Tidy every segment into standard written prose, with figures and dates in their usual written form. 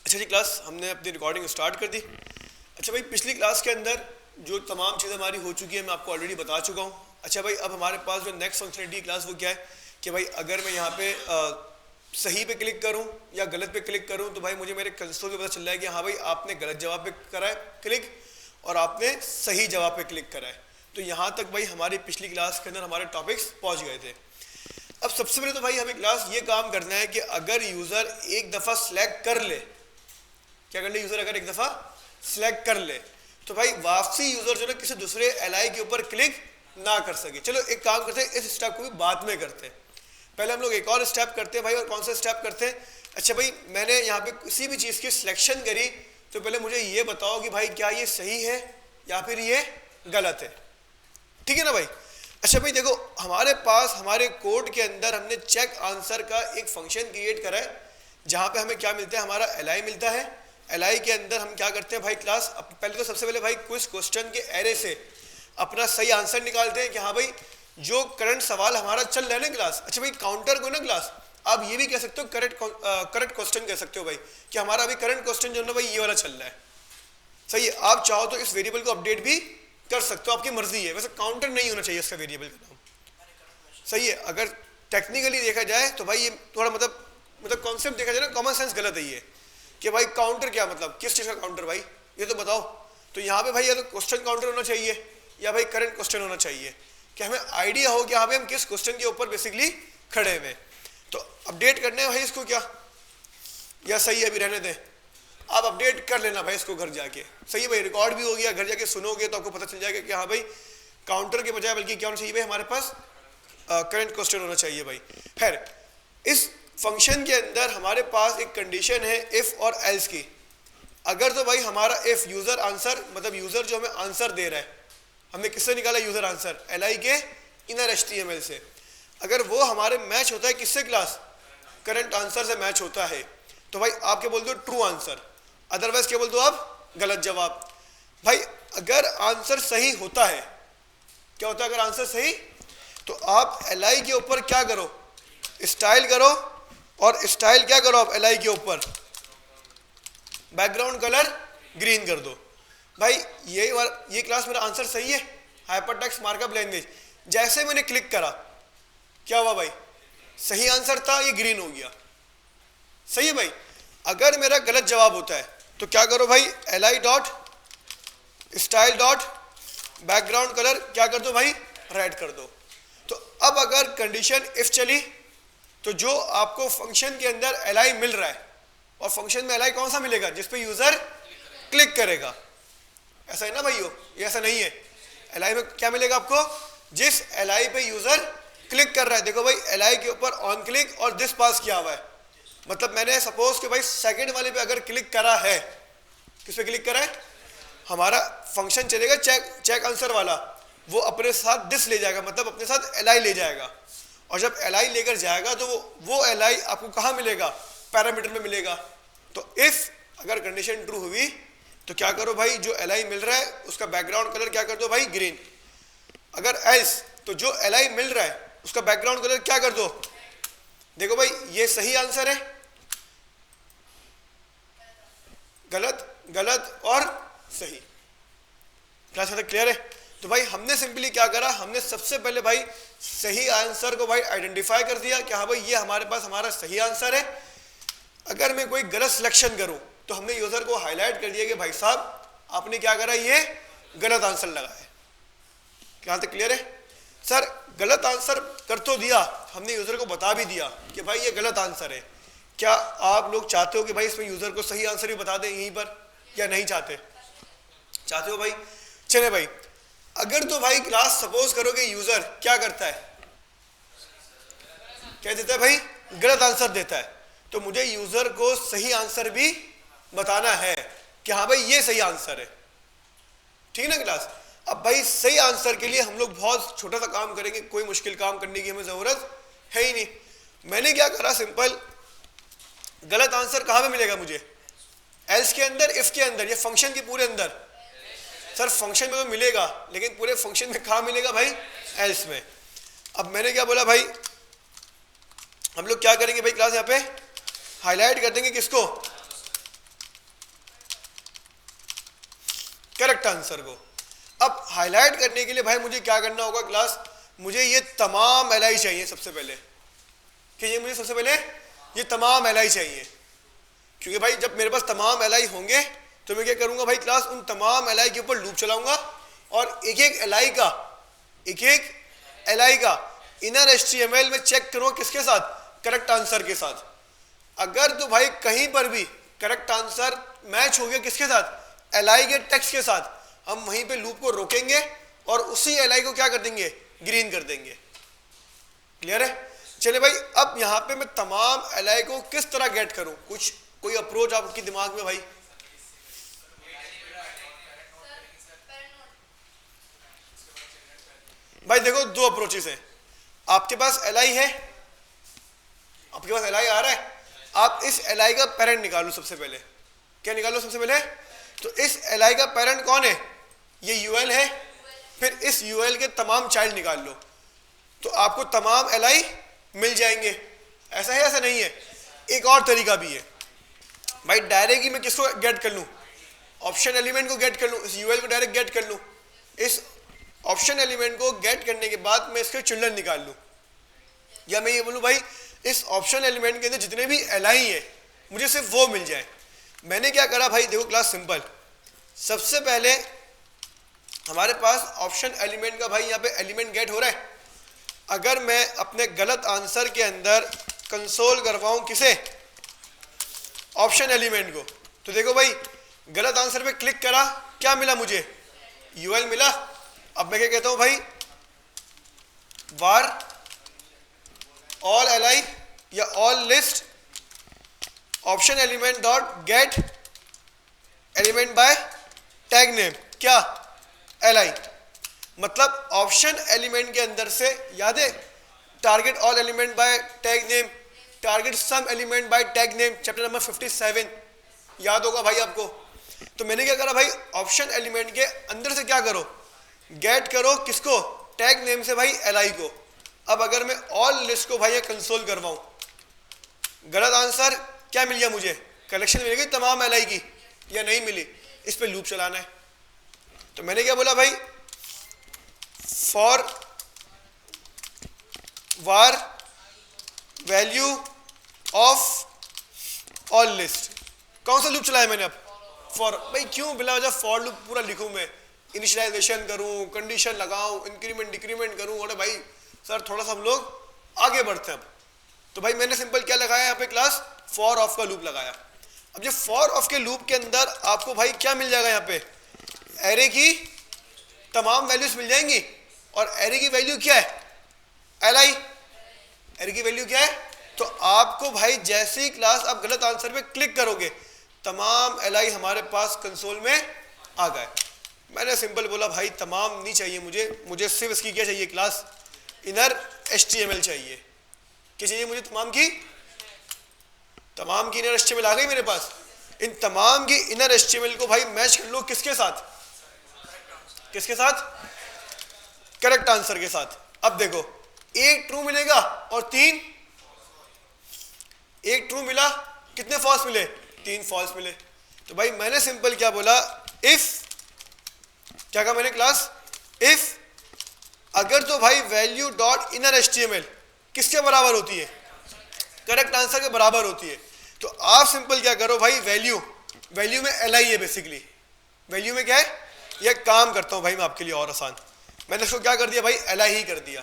अच्छा जी क्लास, हमने अपनी रिकॉर्डिंग स्टार्ट कर दी। अच्छा भाई, पिछली क्लास के अंदर जो तमाम चीज़ें हमारी हो चुकी है मैं आपको ऑलरेडी बता चुका हूँ। अच्छा भाई, अब हमारे पास जो नेक्स्ट फंक्शनलिटी क्लास वो क्या है कि भाई अगर मैं यहाँ पे सही पे क्लिक करूँ या गलत पे क्लिक करूँ तो भाई मुझे मेरे कंसोल पे पता चल रहा है कि हाँ भाई आपने गलत जवाब पे करा है क्लिक और आपने सही जवाब पे क्लिक करा है। तो यहाँ तक भाई हमारी पिछली क्लास के अंदर हमारे टॉपिक्स पहुँच गए थे। अब सबसे पहले तो भाई हमें क्लास ये काम करना है कि अगर यूज़र एक दफ़ा सेलेक्ट कर ले, क्या कर ले यूज़र, अगर एक दफ़ा सेलेक्ट कर ले तो भाई वापसी यूज़र जो है किसी दूसरे एलआई के ऊपर क्लिक ना कर सके। चलो एक काम करते हैं, इस स्टेप को भी बाद में करते हैं, पहले हम लोग एक और स्टेप करते हैं भाई। और कौन सा स्टेप करते हैं? अच्छा भाई, मैंने यहाँ पे किसी भी चीज़ की सिलेक्शन करी तो पहले मुझे ये बताओ कि भाई क्या ये सही है या फिर ये गलत है, ठीक है ना भाई। अच्छा भाई देखो, हमारे पास हमारे कोड के अंदर हमने चेक आंसर का एक फंक्शन क्रिएट करा है जहाँ पे हमें क्या मिलता है, हमारा एलआई मिलता है। एलआई के अंदर हम क्या करते हैं भाई क्लास, पहले तो सबसे पहले भाई क्विज क्वेश्चन के एरे से अपना सही आंसर निकालते हैं कि हाँ भाई जो करंट सवाल हमारा चल रहा है ना क्लास। अच्छा भाई, काउंटर को ना क्लास आप ये भी कह सकते हो करेक्ट क्वेश्चन कह सकते हो भाई कि हमारा अभी करंट क्वेश्चन जो है ना भाई ये वाला चल रहा है, सही है। आप चाहो तो इस वेरिएबल को अपडेट भी कर सकते हो, आपकी मर्जी है। वैसे काउंटर नहीं होना चाहिए इसका वेरिएबल का नाम, सही है। अगर टेक्निकली देखा जाए तो भाई ये थोड़ा मतलब कॉन्सेप्ट देखा जाए ना, कॉमन सेंस गलत है ये कि भाई काउंटर क्या मतलब, किस चीज़ का काउंटर भाई ये तो बताओ। तो यहाँ पे भाई या तो क्वेश्चन काउंटर होना चाहिए या भाई करंट क्वेश्चन होना चाहिए कि हमें आइडिया हो कि यहाँ पे हम किस क्वेश्चन के ऊपर बेसिकली खड़े हुए। तो अपडेट करने हैं भाई इसको क्या, या सही है अभी रहने दें, आप अपडेट कर लेना भाई इसको घर जाके, सही है भाई। रिकॉर्ड भी हो गया, घर जाके सुनोगे तो आपको पता चल जाएगा कि हाँ भाई काउंटर के बजाय बल्कि क्या होना चाहिए भाई, हमारे पास करंट क्वेश्चन होना चाहिए भाई। खैर, इस फंक्शन के अंदर हमारे पास एक कंडीशन है इफ और एल्स की। अगर तो भाई हमारा इफ यूजर आंसर, मतलब यूजर जो हमें आंसर दे रहा है, हमने किससे निकाला यूजर आंसर, एलआई के इनर एचटीएमएल से, अगर वो हमारे मैच होता है किससे क्लास, करंट आंसर से मैच होता है तो भाई आप क्या बोल दो, ट्रू आंसर। अदरवाइज क्या बोल दो आप, गलत जवाब। भाई अगर आंसर सही होता है, क्या होता है अगर आंसर सही, तो आप एलआई के ऊपर क्या करो, स्टाइल करो, और स्टाइल क्या करो आप एलआई के ऊपर, बैकग्राउंड कलर ग्रीन कर दो। भाई ये क्लास मेरा आंसर सही है, हाइपरटेक्स्ट मार्कअप लैंग्वेज। जैसे मैंने क्लिक करा क्या हुआ भाई, सही आंसर था, ये ग्रीन हो गया, सही है भाई। अगर मेरा गलत जवाब होता है तो क्या करो भाई, LI dot style dot background colour क्या कर दो भाई, रेड कर दो। तो अब अगर कंडीशन इफ चली तो जो आपको फंक्शन के अंदर एलआई मिल रहा है, और फंक्शन में एलआई कौन सा मिलेगा, जिस पे यूजर क्लिक करेगा, ऐसा है ना भाई, ये ऐसा नहीं है। एलआई में क्या मिलेगा आपको, जिस एलआई पे यूजर क्लिक कर रहा है। देखो भाई एलआई के ऊपर ऑन क्लिक और दिस पास किया हुआ है, मतलब मैंने सपोज कि भाई सेकंड वाले पे अगर क्लिक करा है, किस पे क्लिक करा है, हमारा फंक्शन चलेगा चेक आंसर वाला, वो अपने साथ दिस ले जाएगा, मतलब अपने साथ एलआई ले जाएगा। और जब एलआई लेकर जाएगा तो वो एलआई आपको कहाँ मिलेगा, पैरामीटर में मिलेगा। तो इफ अगर कंडीशन ट्रू हुई तो क्या करो भाई, जो एलआई मिल रहा है उसका बैकग्राउंड कलर क्या कर दो भाई, ग्रीन। अगर एल्स तो जो एलआई मिल रहा है उसका बैकग्राउंड कलर क्या कर दो, देखो भाई ये सही आंसर है, गलत गलत और सही। क्लास तक क्लियर है? तो भाई हमने सिंपली क्या करा, हमने सबसे पहले भाई सही आंसर को भाई आइडेंटिफाई कर दिया कि हाँ भाई ये हमारे पास हमारा सही आंसर है। अगर मैं कोई गलत सिलेक्शन करूं तो हमने यूजर को हाईलाइट कर दिया कि भाई साहब आपने क्या करा, ये गलत आंसर लगाया। यहाँ तक क्लियर है? सर गलत आंसर कर तो दिया, हमने यूजर को बता भी दिया कि भाई ये गलत आंसर है। क्या आप लोग चाहते हो कि भाई इसमें यूजर को सही आंसर भी बता दें यहीं पर, या नहीं चाहते? चाहते हो भाई? चले भाई, अगर तो भाई क्लास सपोज करो कि यूजर क्या करता है, क्या देता है भाई, गलत आंसर देता है, तो मुझे यूजर को सही आंसर भी बताना है कि हाँ भाई ये सही आंसर है, ठीक है ना क्लास। अब भाई सही आंसर के लिए हम लोग बहुत छोटा सा काम करेंगे, कोई मुश्किल काम करने की हमें जरूरत है ही नहीं। मैंने क्या करा, सिंपल गलत आंसर कहाँ पे मिलेगा मुझे, एल्स के अंदर, इफ के अंदर, या फंक्शन के पूरे अंदर। सर फंक्शन में तो मिलेगा लेकिन पूरे फंक्शन में कहाँ मिलेगा भाई, एल्स में। अब मैंने क्या बोला भाई, हम लोग क्या करेंगे भाई क्लास, यहाँ पे हाईलाइट कर देंगे किसको, करेक्ट आंसर को। अब हाईलाइट करने के लिए भाई मुझे क्या करना होगा क्लास, मुझे ये तमाम एल आई चाहिए सबसे पहले, कि ये मुझे सबसे पहले ये तमाम एल आई चाहिए, क्योंकि भाई जब मेरे पास तमाम एल आई होंगे तो मैं क्या करूंगा भाई क्लास, उन तमाम एल आई के ऊपर लूप चलाऊंगा और एक एक एल आई का इनर HTML में चेक करूंगा किसके साथ, करेक्ट आंसर के साथ। अगर तो भाई कहीं पर भी करेक्ट आंसर मैच हो गया किसके साथ, एल आई के टेक्स्ट के साथ, हम वहीं पे लूप को रोकेंगे और उसी एल आई को क्या कर देंगे, ग्रीन कर देंगे। क्लियर है? चले भाई अब यहाँ पे मैं तमाम एल आई को किस तरह गेट करूं, कुछ कोई अप्रोच आपके दिमाग में भाई? भाई देखो दो अप्रोचेस हैं, आपके पास एल आई है, आपके पास एल आई आ रहा है, आप इस एल आई का पेरेंट निकालो सबसे पहले। क्या निकालो सबसे पहले? तो इस एल आई का पेरेंट कौन है, ये यूएल है, फिर इस यूएल के तमाम चाइल्ड निकाल लो तो आपको तमाम एल आई मिल जाएंगे। ऐसा है ऐसा नहीं है? एक और तरीका भी है भाई, डायरेक्ट ही मैं किसको गेट कर लूँ, ऑप्शन एलिमेंट को गेट कर लूँ, इस यूएल को डायरेक्ट गेट कर लूँ, इस ऑप्शन एलिमेंट को गेट करने के बाद मैं इसके चिल्ड्रन निकाल लूँ, या मैं ये बोलूँ भाई इस ऑप्शन एलिमेंट के अंदर जितने भी एल आई है मुझे सिर्फ वो मिल जाए। मैंने क्या करा भाई, देखो क्लास सिंपल, सबसे पहले हमारे पास ऑप्शन एलिमेंट का भाई यहाँ पे एलिमेंट गेट हो रहा है। अगर मैं अपने गलत आंसर के अंदर कंसोल करवाऊं किसे, ऑप्शन एलिमेंट को, तो देखो भाई गलत आंसर पे क्लिक करा, क्या मिला मुझे, यूएल मिला। अब मैं क्या कहता हूं भाई, var ऑल एल आई या all list option element dot get element by tag name, क्या, एल आई। मतलब ऑप्शन एलिमेंट के अंदर से, याद है, target all element by tag name, target some element by tag name, chapter number 57 याद होगा भाई आपको। तो मैंने क्या करा भाई, ऑप्शन एलिमेंट के अंदर से क्या करो, गेट करो किसको, टैग नेम से भाई एल आई को। अब अगर मैं ऑल लिस्ट को भाई कंसोल करवाऊं, गलत आंसर क्या मिल गया मुझे, कलेक्शन मिल गई तमाम एल आई की, या नहीं मिली, इस पे लूप चलाना है। तो मैंने क्या बोला भाई, for var value of all list, कौन सा लूप चलाया मैंने अब, फॉर। भाई क्यों बिला वजह फॉर लूप पूरा लिखूं मैं, इनिशियलाइजेशन करूं, कंडीशन लगाऊं, इंक्रीमेंट डिक्रीमेंट करूं, और भाई सर थोड़ा सा हम लोग आगे बढ़ते हैं अब। तो भाई मैंने सिंपल क्या लगाया यहाँ पे क्लास, फॉर ऑफ का लूप लगाया। अब ये फॉर ऑफ के लूप के अंदर आपको भाई क्या मिल जाएगा, यहाँ पे एरे की तमाम वैल्यूज मिल जाएंगी, और एरे की वैल्यू क्या है, एल आई। एरे की वैल्यू क्या है, तो आपको भाई जैसे ही क्लास आप गलत आंसर पे क्लिक करोगे तमाम एल आई हमारे पास कंसोल में आ गए। मैंने सिंपल बोला भाई तमाम नहीं चाहिए मुझे सिर्फ इसकी क्या चाहिए क्लास, इनर HTML चाहिए। क्या चाहिए मुझे, तमाम की इनर HTML आ गई मेरे पास। इन तमाम की इनर HTML को भाई मैच कर लो किसके साथ, करेक्ट आंसर के साथ। अब देखो एक ट्रू मिलेगा और 3, एक ट्रू मिला, कितने फॉल्स मिले, 3 फॉल्स मिले। तो भाई मैंने सिंपल क्या बोला, इफ, क्या कहा मैंने क्लास, इफ अगर तो भाई वैल्यू डॉट इनर HTML किसके बराबर होती है, करेक्ट आंसर के बराबर होती है, तो आप सिंपल क्या करो भाई, वैल्यू में एल आई है बेसिकली, वैल्यू में क्या है, यह काम करता हूं भाई मैं आपके लिए और आसान। मैंने इसको क्या कर दिया भाई, एल आई ही कर दिया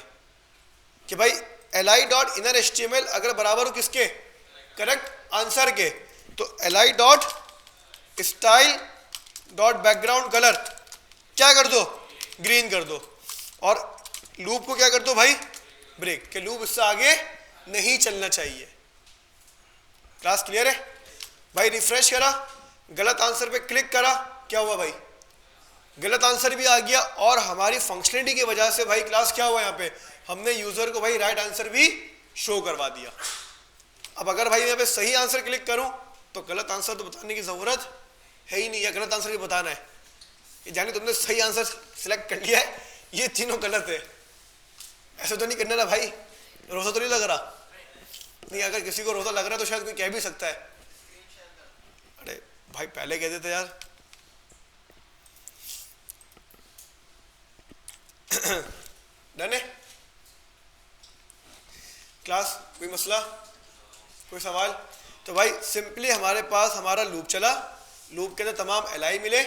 कि भाई L I dot inner HTML अगर बराबर हो किसके, करेक्ट आंसर के, तो L I dot style dot background colour क्या कर दो, ग्रीन कर दो, और लूप को क्या कर दो भाई, ब्रेक, के लूप इससे आगे नहीं चलना चाहिए। क्लास क्लियर है भाई? रिफ्रेश करा, गलत आंसर पे क्लिक करा, क्या हुआ भाई, गलत आंसर भी आ गया, और हमारी फंक्शनलिटी की वजह से भाई क्लास क्या हुआ, यहाँ पे हमने यूजर को भाई राइट आंसर भी शो करवा दिया। अब अगर भाई यहाँ पे सही आंसर क्लिक करूं तो गलत आंसर तो बताने की जरूरत है ही नहीं, या गलत आंसर भी बताना है, ये जाने तुमने सही आंसर सिलेक्ट कर लिया है, ये तीनों गलत है, ऐसा तो नहीं करना ना भाई, रोजा तो नहीं लग रहा, नहीं अगर किसी को रोजा लग रहा है तो शायद कोई कह भी सकता है, अरे भाई पहले कहते थे यार। डन है क्लास? कोई मसला, कोई सवाल? तो भाई सिंपली हमारे पास हमारा लूप चला, लूप के अंदर तमाम एलआई मिले,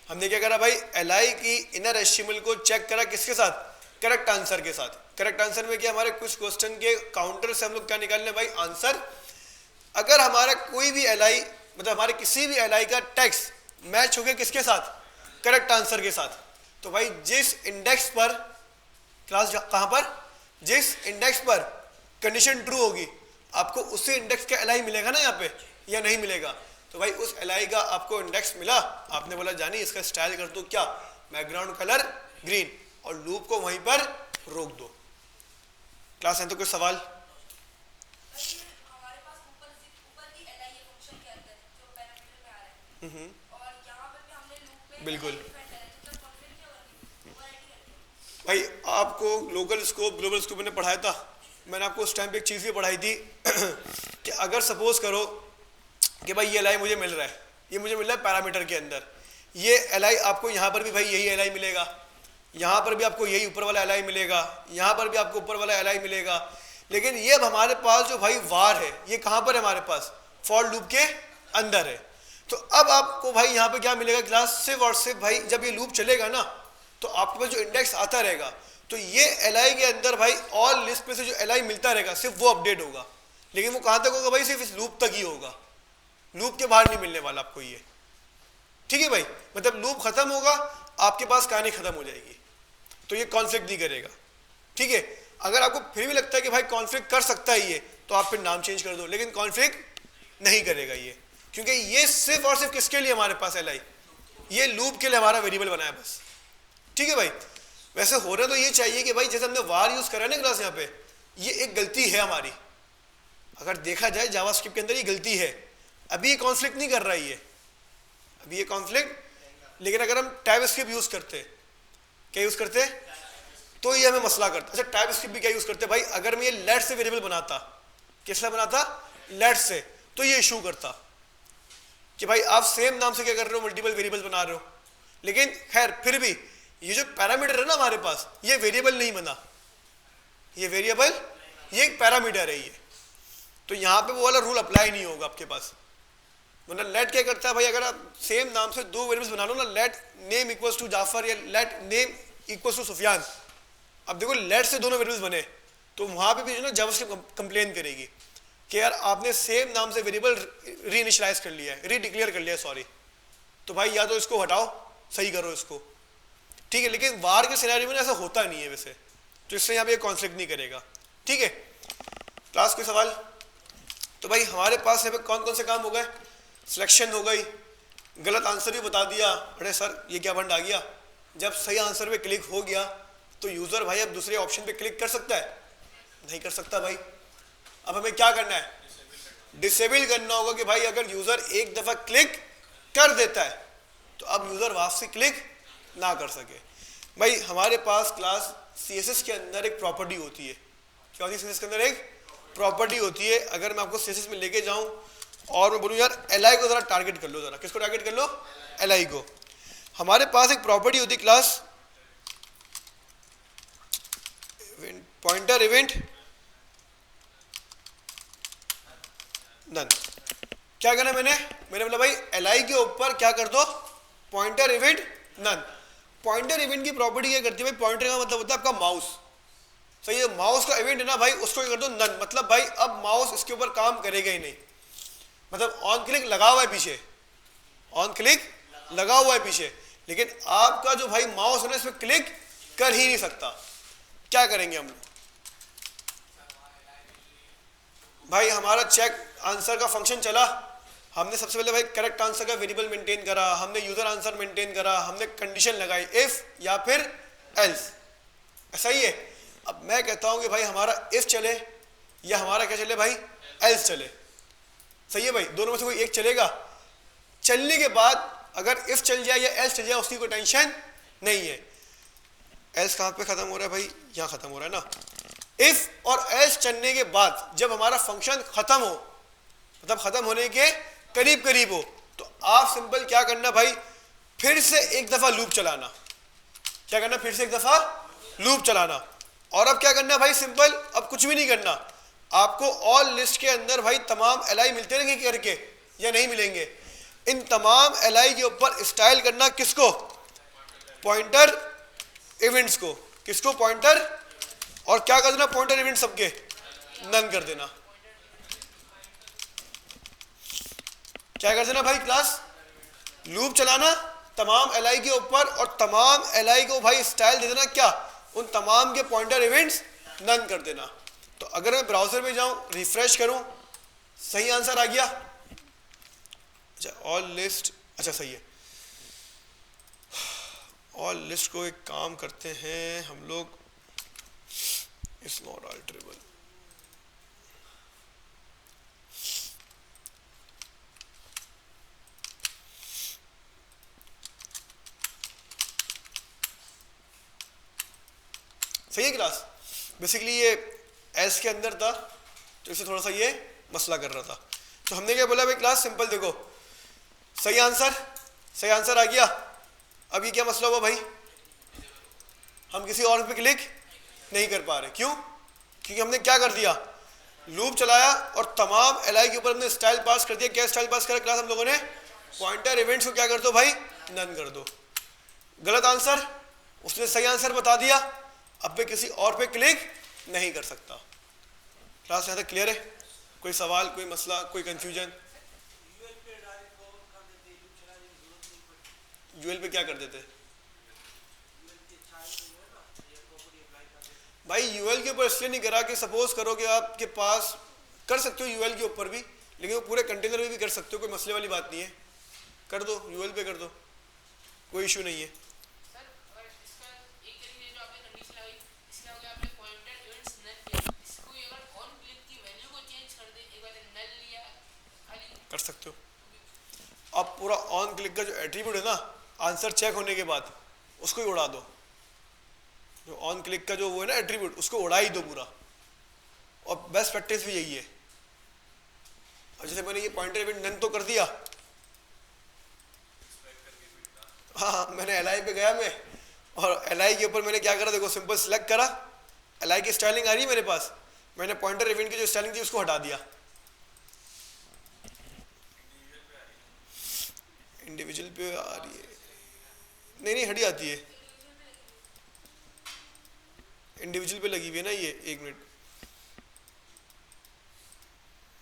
हमने क्या करा भाई, एलआई की इनर एस्टिमल को चेक करा किसके साथ, करेक्ट आंसर के साथ। करेक्ट आंसर में क्या, हमारे कुछ क्वेश्चन के काउंटर से हम लोग क्या निकालने भाई, आंसर। अगर हमारा कोई भी एलआई, मतलब हमारे किसी भी एलआई का टेक्स्ट मैच हो गया किसके साथ, करेक्ट आंसर के साथ, तो भाई जिस इंडेक्स पर क्लास, कहां पर, जिस इंडेक्स पर कंडीशन ट्रू होगी आपको उसी इंडेक्स का एलआई मिलेगा ना यहाँ पे, या नहीं मिलेगा? तो भाई उस एलआई का आपको इंडेक्स मिला, आपने बोला जानी इसका स्टाइल कर दो क्या, बैकग्राउंड कलर ग्रीन, और लूप को वहीं पर रोक दो। क्लास है तो कोई सवाल? हमारे पास ऊपर की एलआई ये फंक्शन के अंदर जो पैरामीटर में आ रहा है, और यहाँ पर भी हमने लूप में बिल्कुल तो भाई, आपको लोकल स्कोप ग्लोबल स्कोप मैंने पढ़ाया था, मैंने आपको उस टाइम पे एक चीज़ भी पढ़ाई थी कि अगर सपोज करो कि भाई ये एलआई मुझे मिल रहा है, ये मुझे मिल रहा है पैरामीटर के अंदर, ये एलआई आपको यहाँ पर भी भाई यही एलआई मिलेगा, यहाँ पर भी आपको यही ऊपर वाला एलआई मिलेगा, यहाँ पर भी आपको ऊपर वाला एलआई मिलेगा, लेकिन ये अब हमारे पास जो भाई वार है ये कहाँ पर है, हमारे पास फॉर लूप के अंदर है। तो अब आपको भाई यहाँ पे क्या मिलेगा क्लास, सिर्फ और सिर्फ भाई जब ये लूप चलेगा ना तो आपके पास जो इंडेक्स आता रहेगा, तो ये एलआई के अंदर भाई ऑल लिस्ट में से जो एलआई मिलता रहेगा सिर्फ वो अपडेट होगा, लेकिन वो कहाँ तक होगा भाई, सिर्फ इस लूप तक ही होगा, लूप के बाहर नहीं मिलने वाला आपको ये। ठीक है भाई, मतलब लूप खत्म होगा आपके पास कहानी खत्म हो जाएगी, तो ये कॉन्फ्लिक्ट नहीं करेगा। ठीक है, अगर आपको फिर भी लगता है कि भाई कॉन्फ्लिक्ट कर सकता है ये, तो आप फिर नाम चेंज कर दो, लेकिन कॉन्फ्लिक्ट नहीं करेगा ये, क्योंकि ये सिर्फ और सिर्फ किसके लिए हमारे पास एलआई, ये लूप के लिए हमारा वेरिएबल बनाया बस। ठीक है भाई, वैसे हो रहा तो ये चाहिए कि भाई जैसे हमने वार यूज करा ना क्लास, यहाँ पे ये एक गलती है हमारी, अगर देखा जाए जावास्क्रिप्ट के अंदर ये गलती है, अभी ये कॉन्फ्लिक्ट नहीं कर रहा है ये, अभी ये कॉन्फ्लिक्ट, लेकिन अगर हम टाइप स्क्रिप्ट यूज करते, क्या यूज करते, तो ये हमें मसला करता। अच्छा टाइप स्क्रिप्ट भी क्या यूज करते भाई, अगर मैं ये लेट से वेरिएबल बनाता, किससे बनाता, लेट से, तो ये इशू करता कि भाई आप सेम नाम से क्या कर रहे हो, मल्टीपल वेरिएबल बना रहे हो, लेकिन खैर फिर भी ये जो पैरामीटर है ना हमारे पास, ये वेरिएबल नहीं बना, ये वेरिएबल, ये एक पैरामीटर है ये, तो यहाँ पे वो वाला रूल अप्लाई नहीं होगा आपके पास। मतलब लेट क्या करता है भाई, अगर आप सेम नाम से दो वेरिएबल्स बना लो ना, let name equals to Jafar या let name equals to Sufiyan, अब देखो लेट से दोनों वेरिएबल्स बने, तो वहाँ पे भी जो ना जावास्क्रिप्ट कंप्लेन करेगी कि यार आपने सेम नाम से वेरिएबल री इनिशियलाइज कर लिया है, री डिक्लेयर कर लिया है, सॉरी, तो भाई या तो इसको हटाओ, सही करो इसको। ठीक है, लेकिन वार के सिनेरियो में ऐसा होता नहीं है वैसे, तो इससे यहाँ पे कॉन्फ्लिक्ट नहीं करेगा। ठीक है, क्लास कोई सवाल? तो भाई हमारे पास यहाँ पे कौन कौन से काम हो गए, सिलेक्शन हो गई, गलत आंसर भी बता दिया, अरे सर ये क्या बंद आ गया, जब सही आंसर पे क्लिक हो गया तो यूजर भाई अब दूसरे ऑप्शन पे क्लिक कर सकता है, नहीं कर सकता भाई। अब हमें क्या करना है, डिसेबल करना होगा कि भाई अगर यूजर एक दफा क्लिक कर देता है तो अब यूजर वापसी क्लिक ना कर सके। भाई हमारे पास क्लास सीएसएस के अंदर एक प्रॉपर्टी होती है, क्या होती है सीएसएस के अंदर, एक प्रॉपर्टी होती है। अगर मैं आपको सीएसएस में लेके जाऊं और मैं बोलूं यार एलआई को जरा टारगेट कर लो, जरा किसको टारगेट कर लो, एलआई को। हमारे पास एक प्रॉपर्टी होती है क्लास पॉइंटर इवेंट नन। क्या करना है मैंने बोला भाई एलआई के ऊपर क्या कर दो, pointer event none. Pointer event की प्रॉपर्टी क्या करती है भाई, पॉइंटर का मतलब होता है आपका माउस, सही है, माउस का इवेंट है ना भाई, उसको क्या कर दो नन, मतलब भाई अब माउस इसके ऊपर काम करेगा ही नहीं, मतलब ऑन क्लिक लगा हुआ है पीछे, ऑन क्लिक लगा हुआ है पीछे, लेकिन आपका जो भाई माउस है ना इसमें क्लिक कर ही नहीं सकता। क्या करेंगे हम लोग भाई, हमारा चेक आंसर का फंक्शन चला, हमने सबसे पहले भाई करेक्ट आंसर का वेरिएबल मेंटेन करा, हमने यूजर आंसर मेंटेन करा, हमने कंडीशन लगाई इफ या फिर एल्स, ऐसा ही है। अब मैं कहता हूं कि भाई हमारा इफ चले या हमारा क्या चले भाई, एल्स चले, सही है भाई, दोनों में से कोई एक चलेगा। चलने के बाद अगर इफ चल जाए या एल्स चल जाए उसकी कोई टेंशन नहीं है। एल्स कहाँ पे खत्म हो रहा है भाई, यहाँ खत्म हो रहा है ना। इफ और एल्स चलने के बाद जब हमारा फंक्शन खत्म हो, मतलब खत्म होने के करीब करीब हो, तो आप सिंपल क्या करना भाई, फिर से एक दफा लूप चलाना। क्या करना, फिर से एक दफा लूप चलाना। और अब क्या करना है भाई, सिंपल, अब कुछ भी नहीं करना, आपको ऑल लिस्ट के अंदर भाई तमाम एलआई मिलते रहेंगे करके या नहीं मिलेंगे, इन तमाम एलआई के ऊपर स्टाइल करना किसको, पॉइंटर इवेंट्स को, किसको, पॉइंटर, और क्या कर देना, पॉइंटर इवेंट सबके नन कर देना। क्या कर देना भाई क्लास, लूप चलाना तमाम एलआई के ऊपर और तमाम एलआई को भाई स्टाइल दे देना क्या, उन तमाम के पॉइंटर इवेंट्स नन कर देना। तो अगर मैं ब्राउजर में जाऊं, रिफ्रेश करूं, सही आंसर आ गया। अच्छा ऑल लिस्ट, अच्छा सही है, ऑल लिस्ट को एक काम करते हैं हम लोग, इट्स नॉट अल्टरेबल, सही है क्लास। बेसिकली ये एस के अंदर था तो इसे थोड़ा सा ये मसला कर रहा था। तो हमने क्या बोला भाई क्लास, सिंपल देखो, सही आंसर, सही आंसर आ गया। अब ये क्या मसला हुआ भाई, हम किसी और पे क्लिक नहीं कर पा रहे, क्यों, क्योंकि हमने क्या कर दिया, लूप चलाया और तमाम एलआई के ऊपर हमने स्टाइल पास कर दिया। क्या स्टाइल पास करा क्लास हम लोगों ने, पॉइंटर इवेंट्स को क्या कर दो भाई, नन कर दो। गलत आंसर, उसने सही आंसर बता दिया, अब मैं किसी और पे क्लिक नहीं कर सकता। क्लास यहाँ तक क्लियर है, कोई सवाल, कोई मसला, कोई कंफ्यूजन? यूएल पे क्या कर देते भाई, यूएल के ऊपर इसलिए नहीं करा कि सपोज करो कि आपके पास, कर सकते हो यूएल के ऊपर भी, लेकिन वो पूरे कंटेनर में भी कर सकते हो, कोई मसले वाली बात नहीं है, कर दो यूएल पे कर दो, कोई इशू नहीं है। कर सकते हो। अब पूरा ऑन क्लिक का जो एट्रीब्यूट है ना, आंसर चेक होने के बाद उसको ही उड़ा दो, जो ऑन क्लिक का जो वो है ना एट्रीब्यूट, उसको उड़ा ही दो पूरा। और बेस्ट प्रैक्टिस भी यही है। अब जैसे मैंने ये पॉइंटर इवेंट नन तो कर दिया, हाँ मैंने एलआई पे गया मैं, और एलआई के ऊपर मैंने क्या करा, देखो सिंपल सिलेक्ट करा, एलआई की स्टाइलिंग आ रही है मेरे पास, मैंने पॉइंटर इवेंट की जो स्टाइलिंग थी उसको हटा दिया। इंडिविजुअल पे आ रही है, नहीं हटी आती है, इंडिविजुअल पे लगी हुई है ना ये, एक मिनट,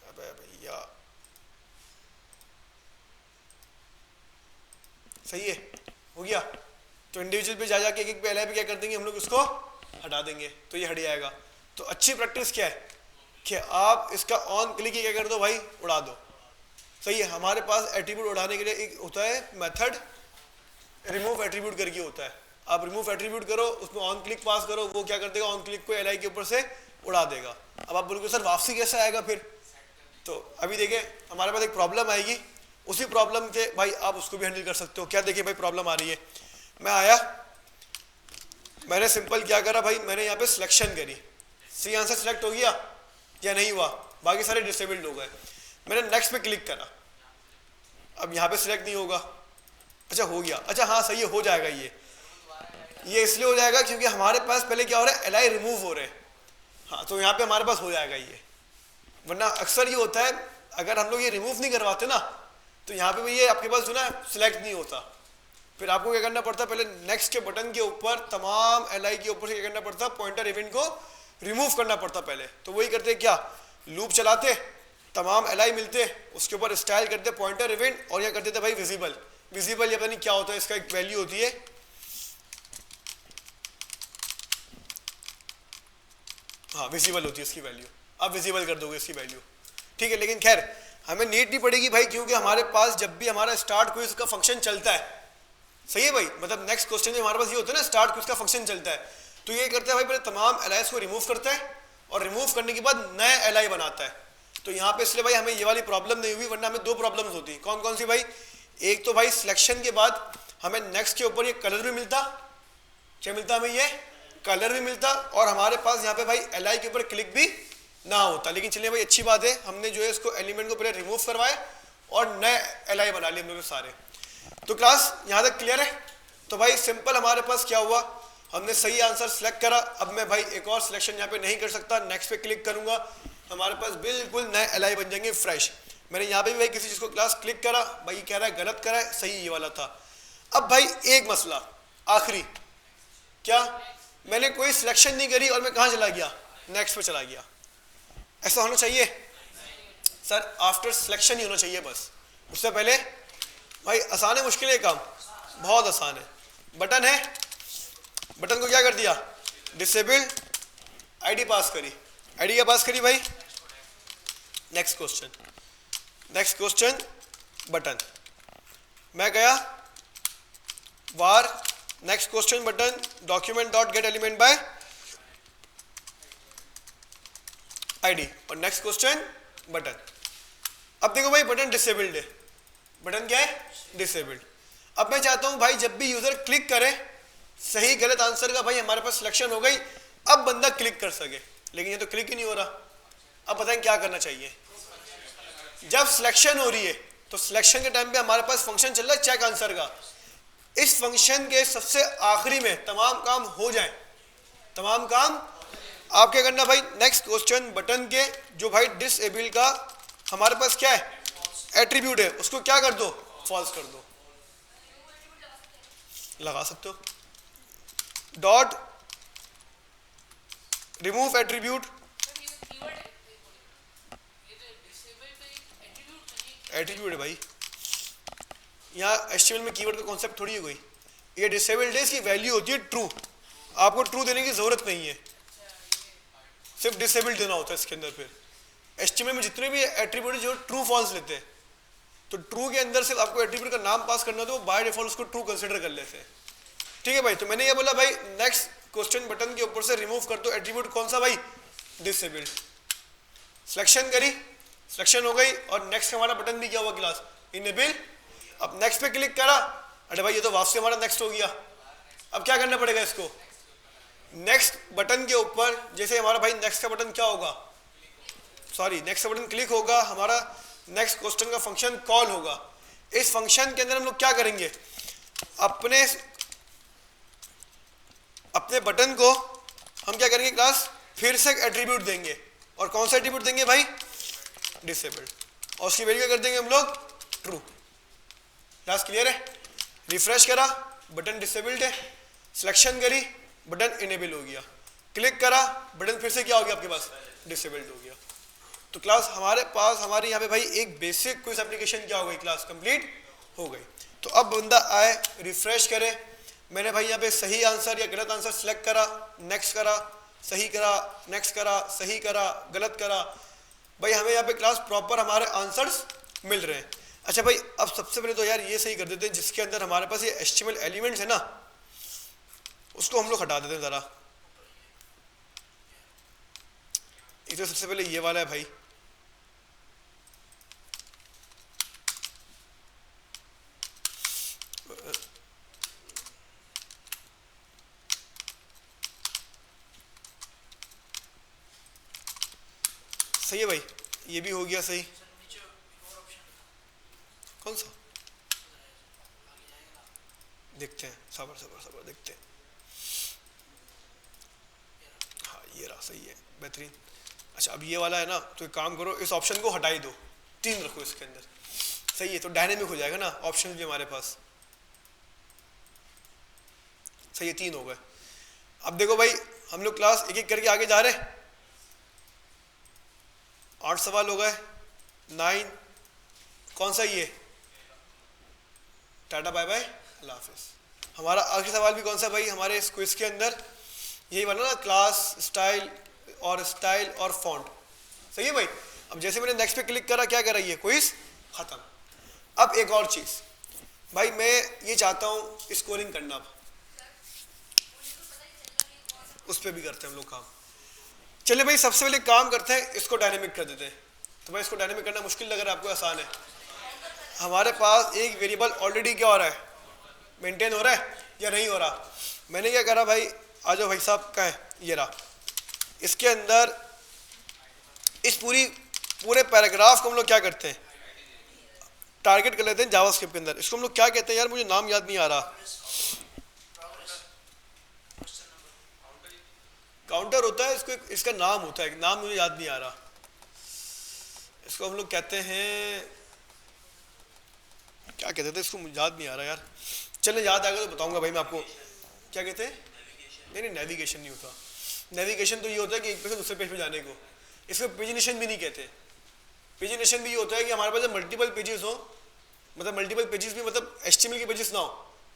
अबे भैया, सही है, हो गया। तो इंडिविजुअल पे जा जाके एक एक पे एलआई पे क्या कर देंगे हम लोग, उसको हटा देंगे, तो ये हट जाएगा। तो अच्छी प्रैक्टिस क्या है कि आप इसका ऑन क्लिक ही क्या कर दो भाई, उड़ा दो। सही है, हमारे पास एट्रीब्यूट उड़ाने के लिए एक होता है मेथड, रिमूव एट्रीब्यूट करके होता है। आप रिमूव एट्रीब्यूट करो, उसमें ऑन क्लिक पास करो, वो क्या कर देगा, ऑन क्लिक को एलआई के ऊपर से उड़ा देगा। अब आप बोलोगे सर वापसी कैसे आएगा फिर, तो अभी देखिए हमारे पास एक प्रॉब्लम आएगी, उसी प्रॉब्लम के भाई आप उसको भी हैंडल कर सकते हो। क्या देखिए भाई प्रॉब्लम आ रही है, मैं आया, मैंने सिंपल क्या करा भाई, मैंने यहाँ पे सिलेक्शन करी, सी आंसर सिलेक्ट हो गया या नहीं हुआ, बाकी सारे डिसेबल्ड हो गए, मैंने नेक्स्ट पे क्लिक करा, अब यहाँ पे सिलेक्ट नहीं होगा, अच्छा हो गया, अच्छा हाँ सही है, हो जाएगा ये इसलिए हो जाएगा क्योंकि हमारे पास पहले क्या हो रहा है, एलआई रिमूव हो रहे हैं, हाँ तो यहाँ पे हमारे पास हो जाएगा ये। वरना अक्सर ये होता है अगर हम लोग ये रिमूव नहीं करवाते ना, तो यहाँ पे भी ये आपके पास जो ना सिलेक्ट नहीं होता, फिर आपको क्या करना पड़ता है, पहले नेक्स्ट के बटन के ऊपर तमाम एलआई के ऊपर से क्या करना पड़ता, पॉइंटर इवेंट को रिमूव करना पड़ता पहले। तो वही करते क्या, लूप चलाते, तमाम एलआई मिलते, उसके ऊपर स्टाइल करते पॉइंटर इवेंट, और यह करते थे भाई विजिबल, विजिबल ये पता नहीं क्या होता है, इसका एक वैल्यू होती है, हाँ विजिबल होती है इसकी वैल्यू, आप विजिबल कर दोगे इसकी वैल्यू, ठीक है। लेकिन खैर हमें नीड नहीं पड़ेगी भाई, क्योंकि हमारे पास जब भी हमारा स्टार्ट क्विज का फंक्शन चलता है, सही है भाई, मतलब नेक्स्ट क्वेश्चन में हमारे पास ये होता है ना, स्टार्ट क्विज का फंक्शन चलता है, तो ये करता है भाई पहले तमाम एलाइस को रिमूव करता है, और रिमूव करने के बाद नया एलआई बनाता है। तो यहाँ पे इसलिए भाई हमें ये वाली प्रॉब्लम नहीं हुई, वरना हमें दो प्रॉब्लम्स होती, कौन कौन सी भाई, एक तो भाई सिलेक्शन के बाद हमें नेक्स्ट के ऊपर ये कलर भी मिलता, क्या मिलता हमें, ये कलर भी मिलता, और हमारे पास यहाँ पे भाई एलआई के ऊपर क्लिक भी ना होता। लेकिन चलिए भाई अच्छी बात है, हमने जो है इसको एलिमेंट को पहले रिमूव करवाए और नए एलआई बना लिए हम लोग सारे। तो क्लास यहाँ तक क्लियर है। तो भाई सिंपल हमारे पास क्या हुआ, हमने सही आंसर सेलेक्ट करा। अब मैं भाई एक और सिलेक्शन यहाँ पे नहीं कर सकता, नेक्स्ट पे क्लिक करूंगा, हमारे पास बिल्कुल नए एलआई बन जाएंगे फ्रेश। मैंने यहाँ पे भी भाई किसी चीज़ को क्लास क्लिक करा, भाई कह रहा है गलत करा है, सही ये वाला था। अब भाई एक मसला आखिरी, क्या मैंने कोई सिलेक्शन नहीं करी और मैं कहाँ चला गया, नेक्स्ट पे चला गया। ऐसा होना चाहिए सर, आफ्टर सिलेक्शन ही होना चाहिए बस, उससे पहले। भाई आसान है मुश्किल है काम? बहुत आसान है। बटन है, बटन को क्या कर दिया, डिसेबल्ड, आईडी पास करी, आईडी क्या पास करी भाई, next question, next question button, मैं गया var next question button document dot get element by ID और नेक्स्ट क्वेश्चन बटन। अब देखो भाई बटन डिसेबल्ड है, बटन क्या है, डिसेबल्ड। अब मैं चाहता हूं भाई जब भी यूजर क्लिक करे सही गलत आंसर का भाई हमारे पास सिलेक्शन हो गई, अब बंदा क्लिक कर सके, लेकिन ये तो क्लिक ही नहीं हो रहा। अब बताएं क्या करना चाहिए। जब सिलेक्शन हो रही है तो सिलेक्शन के टाइम पे हमारे पास फंक्शन चल रहा है चेक आंसर का, इस फंक्शन के सबसे आखिरी में तमाम काम हो जाए, तमाम काम आप क्या करना भाई, नेक्स्ट क्वेश्चन बटन के जो भाई डिसेबल का हमारे पास क्या है एट्रीब्यूट है, उसको क्या कर दो, फॉल्स कर दो। लगा सकते हो डॉट रिमूव एट्रीब्यूट, एट्रीब्यूट है भाई, यहाँ एचटीएमएल में कीवर्ड का कॉन्सेप्ट थोड़ी है कोई, ये डिसेबल्ड है, इसकी वैल्यू होती है ट्रू, आपको ट्रू देने की जरूरत नहीं है, सिर्फ डिसेबल्ड देना होता है इसके अंदर। फिर एचटीएमएल में जितने भी एट्रीब्यूट जो ट्रू फॉल्स लेते हैं, तो ट्रू के अंदर सिर्फ आपको एट्रीब्यूट का नाम पास करना, तो बाय डिफॉल्ट उसको ट्रू कंसीडर कर लेते हैं। ठीक है भाई, तो मैंने ये बोला भाई नेक्स्ट क्वेश्चन बटन के ऊपर से रिमूव कर दो एट्रीब्यूट, कौन सा भाई, डिसेबल्ड। सिलेक्शन करी, सिलेक्शन हो गई और नेक्स्ट हमारा बटन भी क्या हुआ क्लास, इनेबल। अब नेक्स्ट पे क्लिक करा, अरे भाई ये तो वापस हमारा नेक्स्ट हो गया। अब क्या करना पड़ेगा इसको, नेक्स्ट बटन के ऊपर जैसे हमारा भाई नेक्स्ट का बटन क्या होगा, सॉरी नेक्स्ट का बटन क्लिक होगा, हमारा नेक्स्ट क्वेश्चन का फंक्शन कॉल होगा। इस फंक्शन के अंदर हम लोग क्या करेंगे, अपने बटन को हम क्या करेंगे क्लास, फिर से एट्रीब्यूट देंगे, और कौन सा एट्रीब्यूट देंगे भाई, डिसेबल्ड, और उसकी वैल्यू क्या कर देंगे हम लोग, ट्रू। क्लास क्लियर है। रिफ्रेश करा, बटन डिसेबल्ड है, सिलेक्शन करी, बटन इनेबल हो गया, क्लिक करा, बटन फिर से क्या हो गया आपके पास, डिसेबल्ड हो गया। तो क्लास हमारे पास हमारे यहाँ पे भाई एक बेसिक क्विज एप्लीकेशन क्या हो गई, क्लास कंप्लीट हो गई। तो अब बंदा आए रिफ्रेश करे, मैंने भाई यहाँ पे सही आंसर या गलत आंसर सेलेक्ट करा, नेक्स्ट करा, सही करा, नेक्स्ट करा, सही करा, गलत करा, भाई हमें यहाँ पे क्लास प्रॉपर हमारे आंसर्स मिल रहे हैं। अच्छा भाई अब सबसे पहले तो यार ये सही कर देते हैं, जिसके अंदर हमारे पास ये एचटीएमएल एलिमेंट्स है ना, उसको हम लोग हटा देते हैं ज़रा। एक तो सबसे पहले ये वाला है भाई, सही है भाई, ये भी हो गया सही। कौन सा देखते हैं, सबर सबर सबर देखते हैं। हाँ ये रहा, सही है, बेहतरीन। अच्छा अब ये वाला है ना, तो एक काम करो इस ऑप्शन को हटा ही दो, 3 रखो इसके अंदर, सही है, तो डायनेमिक हो जाएगा ना, ऑप्शन भी हमारे पास सही है, 3 हो गए। अब देखो भाई हम लोग क्लास एक एक करके आगे जा रहे हैं, 8 सवाल हो गए, 9, कौन सा ये, टाटा बाय बाय अल्लाह हाफिज। हमारा आखिरी सवाल भी कौन सा भाई हमारे इस क्विज के अंदर, यही वाला ना, क्लास स्टाइल और फॉन्ट, सही है भाई। अब जैसे मैंने नेक्स्ट पे क्लिक करा, क्या करा, ये क्विज खत्म। अब एक और चीज भाई, मैं ये चाहता हूँ स्कोरिंग करना, अब उस पर भी करते हैं हम लोग काम। चलिए भाई सबसे पहले काम करते हैं, इसको डायनेमिक कर देते हैं। तो भाई इसको डायनेमिक करना मुश्किल लग रहा है आपको, आसान है। हमारे पास एक वेरिएबल ऑलरेडी क्या हो रहा है, मेंटेन हो रहा है या नहीं हो रहा। मैंने क्या करा भाई, आ जाओ भाई साहब, क्या है ये रहा, इसके अंदर इस पूरे पैराग्राफ को हम लोग क्या करते हैं, टारगेट कर लेते हैं जावास्क्रिप्ट के अंदर। इसको हम लोग क्या कहते हैं यार, मुझे नाम याद नहीं आ रहा, काउंटर होता है, इसको इसका नाम होता है, नाम मुझे याद नहीं आ रहा, इसको हम लोग कहते हैं, क्या कहते थे इसको, मुझे याद नहीं आ रहा यार, चले याद आएगा तो बताऊंगा भाई मैं आपको। क्या कहते हैं? नहीं, नेविगेशन नहीं होता। नेविगेशन तो ये होता है कि एक पेज से दूसरे पेज पे जाने को, इसको पेजिनेशन भी नहीं कहते। पेजिनेशन भी ये होता है कि हमारे पास जब मल्टीपल पेजेस हो, मतलब मल्टीपल पेजेस भी मतलब HTML के पेजेस ना हो,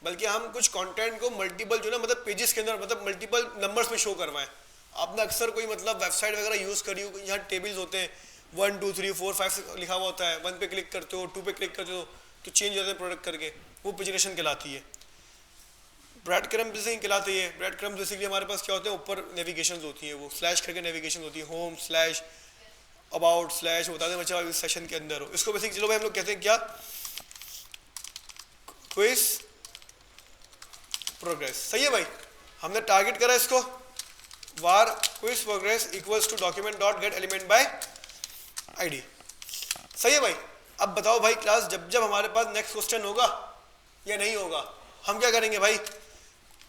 बल्कि हम कुछ कंटेंट को मल्टीपल जो ना मतलब पेजेस के अंदर मतलब मल्टीपल नंबर्स में शो करवाएं। आपने अक्सर कोई मतलब वेबसाइट वगैरह यूज़ करी हो, यहाँ टेबल्स होते हैं 1 2 3 4 5 लिखा हुआ होता है, 1 पे क्लिक करते हो, 2 पे क्लिक करते हो तो चेंज हो जाते हैं प्रोडक्ट करके, वो पेजिनेशन कहलाती है। ब्रेड क्रम्ब जैसे ही कहलाती है। ब्रेड क्रम्ब बेसिकली हमारे पास क्या होते हैं, ऊपर नेविगेशन होती है, वो स्लैश करके नेविगेशन होती है, होम स्लैश अबाउट स्लैश, बता दें बच्चा इस सेशन के अंदर हो इसको बेसिक। चलो भाई हम लोग कहते हैं क्या, क्विज प्रोग्रेस। सही है भाई, हमने टारगेट करा इसको, var quiz progress equals to document dot get element by ID. सही है भाई। अब बताओ भाई क्लास, जब जब हमारे पास नेक्स्ट क्वेश्चन होगा या नहीं होगा, हम क्या करेंगे भाई,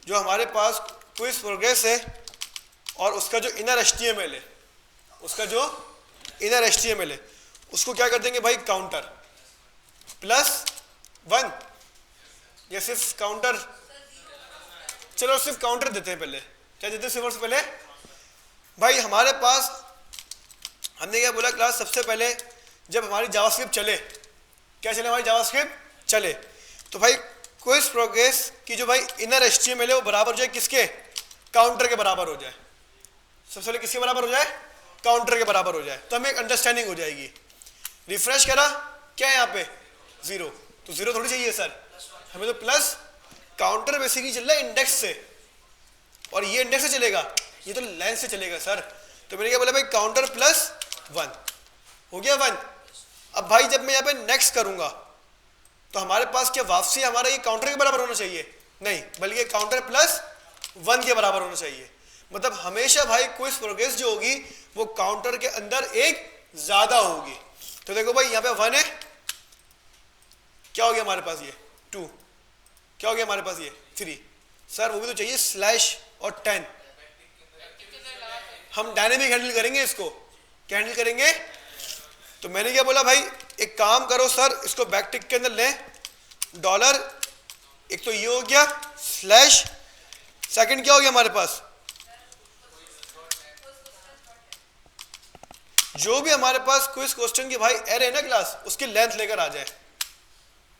जो हमारे पास क्विज प्रोग्रेस है और उसका जो इनर HTML है, उसका जो इनर HTML है उसको क्या कर देंगे भाई, काउंटर +1 या सिर्फ काउंटर, चलो सिर्फ काउंटर देते हैं पहले। क्या देते हैं सिर्फ से पहले भाई, हमारे पास हमने क्या बोला क्लास, सबसे पहले जब हमारी जावास्क्रिप्ट चले, क्या चले हमारी जावास्क्रिप्ट चले, तो भाई क्विज प्रोग्रेस की जो भाई इनर HTML है वो बराबर हो जाए किसके, काउंटर के बराबर हो जाए। सबसे पहले किसके बराबर हो जाए, काउंटर के बराबर हो जाए, तो हमें एक अंडरस्टैंडिंग हो जाएगी। रिफ्रेश करा, क्या है यहाँ पे 0, तो 0 थोड़ी चाहिए सर, हमें तो प्लस, काउंटर बेसिकली चल रहा है इंडेक्स से, और ये इंडेक्स से चलेगा, ये तो लेंथ से चलेगा सर। तो मैंने क्या बोला भाई, काउंटर +1 हो गया 1। अब भाई जब मैं यहाँ पे नेक्स्ट करूंगा तो हमारे पास क्या वापसी हमारा ये काउंटर के बराबर होना चाहिए, नहीं, बल्कि काउंटर +1 के बराबर होना चाहिए। मतलब हमेशा भाई क्विज प्रोग्रेस जो होगी वो काउंटर के अंदर एक ज्यादा होगी। तो देखो भाई यहाँ पे 1 है, क्या हो गया हमारे पास ये 2, क्या हो गया हमारे पास ये 3, सर वो भी तो चाहिए स्लैश और 10। हम डायनेमिक हैंडल करेंगे इसको, क्या हैंडल करेंगे, तो मैंने क्या बोला भाई, एक काम करो सर, इसको बैकटिक के अंदर लें, डॉलर, एक तो ये हो गया स्लैश, सेकंड क्या हो गया हमारे पास, जो भी हमारे पास क्विज क्वेश्चन की भाई एरे है ना क्लास, उसकी लेंथ लेकर आ जाए।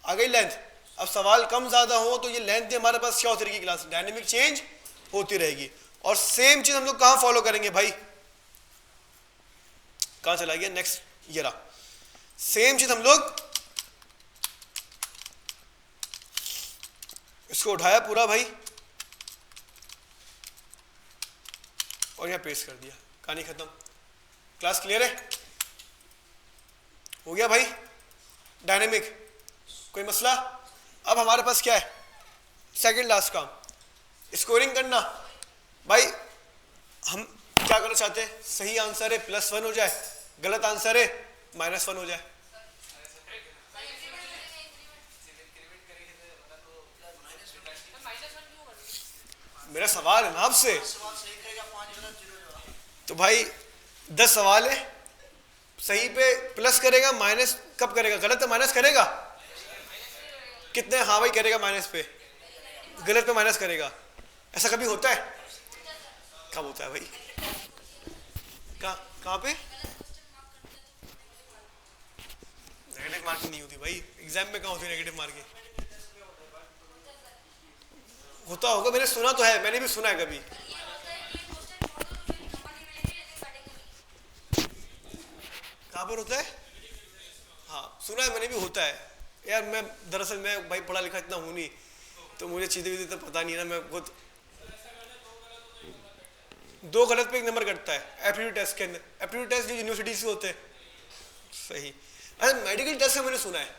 आ गई लेंथ। अब सवाल कम ज्यादा हो तो ये लेंथ हमारे पास क्या होती रहेगी क्लास, डायनेमिक चेंज होती रहेगी। और सेम चीज हम लोग कहां फॉलो करेंगे भाई, कहां चला गया नेक्स्ट, ये रहा, सेम चीज हम लोग इसको उठाया पूरा भाई और यहां पेस्ट कर दिया, कहानी खत्म। क्लास क्लियर है, हो गया भाई डायनेमिक, कोई मसला। अब हमारे पास क्या है, सेकंड लास्ट काम, स्कोरिंग करना। भाई हम क्या करना चाहते हैं, सही आंसर है +1 हो जाए, गलत आंसर है -1 हो जाए। मेरा सवाल है ना आपसे, तो भाई 10 सवाल है, सही पे प्लस करेगा, माइनस कब करेगा, गलत पे माइनस करेगा, कितने, हाँ भाई करेगा माइनस पे, गलत पे माइनस करेगा। ऐसा कभी होता है, कब होता है भाई, कहाँ पे नेगेटिव मार्किंग नहीं होती भाई, एग्जाम में कहाँ होती है नेगेटिव मार्किंग, होता होगा, मैंने सुना तो है, मैंने भी सुना है कभी। कहाँ पर होता है, हाँ सुना है मैंने भी, होता है यार। मैं दरअसल मैं भाई पढ़ा लिखा इतना हूँ नहीं, तो मुझे चीज़ें भी तो पता नहीं है ना, मैं खुद 2 गलत पे 1 नंबर कटता है एप्टीट्यूड टेस्ट के अंदर। एप्टीट्यूड टेस्ट जो यूनिवर्सिटी से होते हैं, सही। अरे मेडिकल टेस्ट का मैंने सुना है,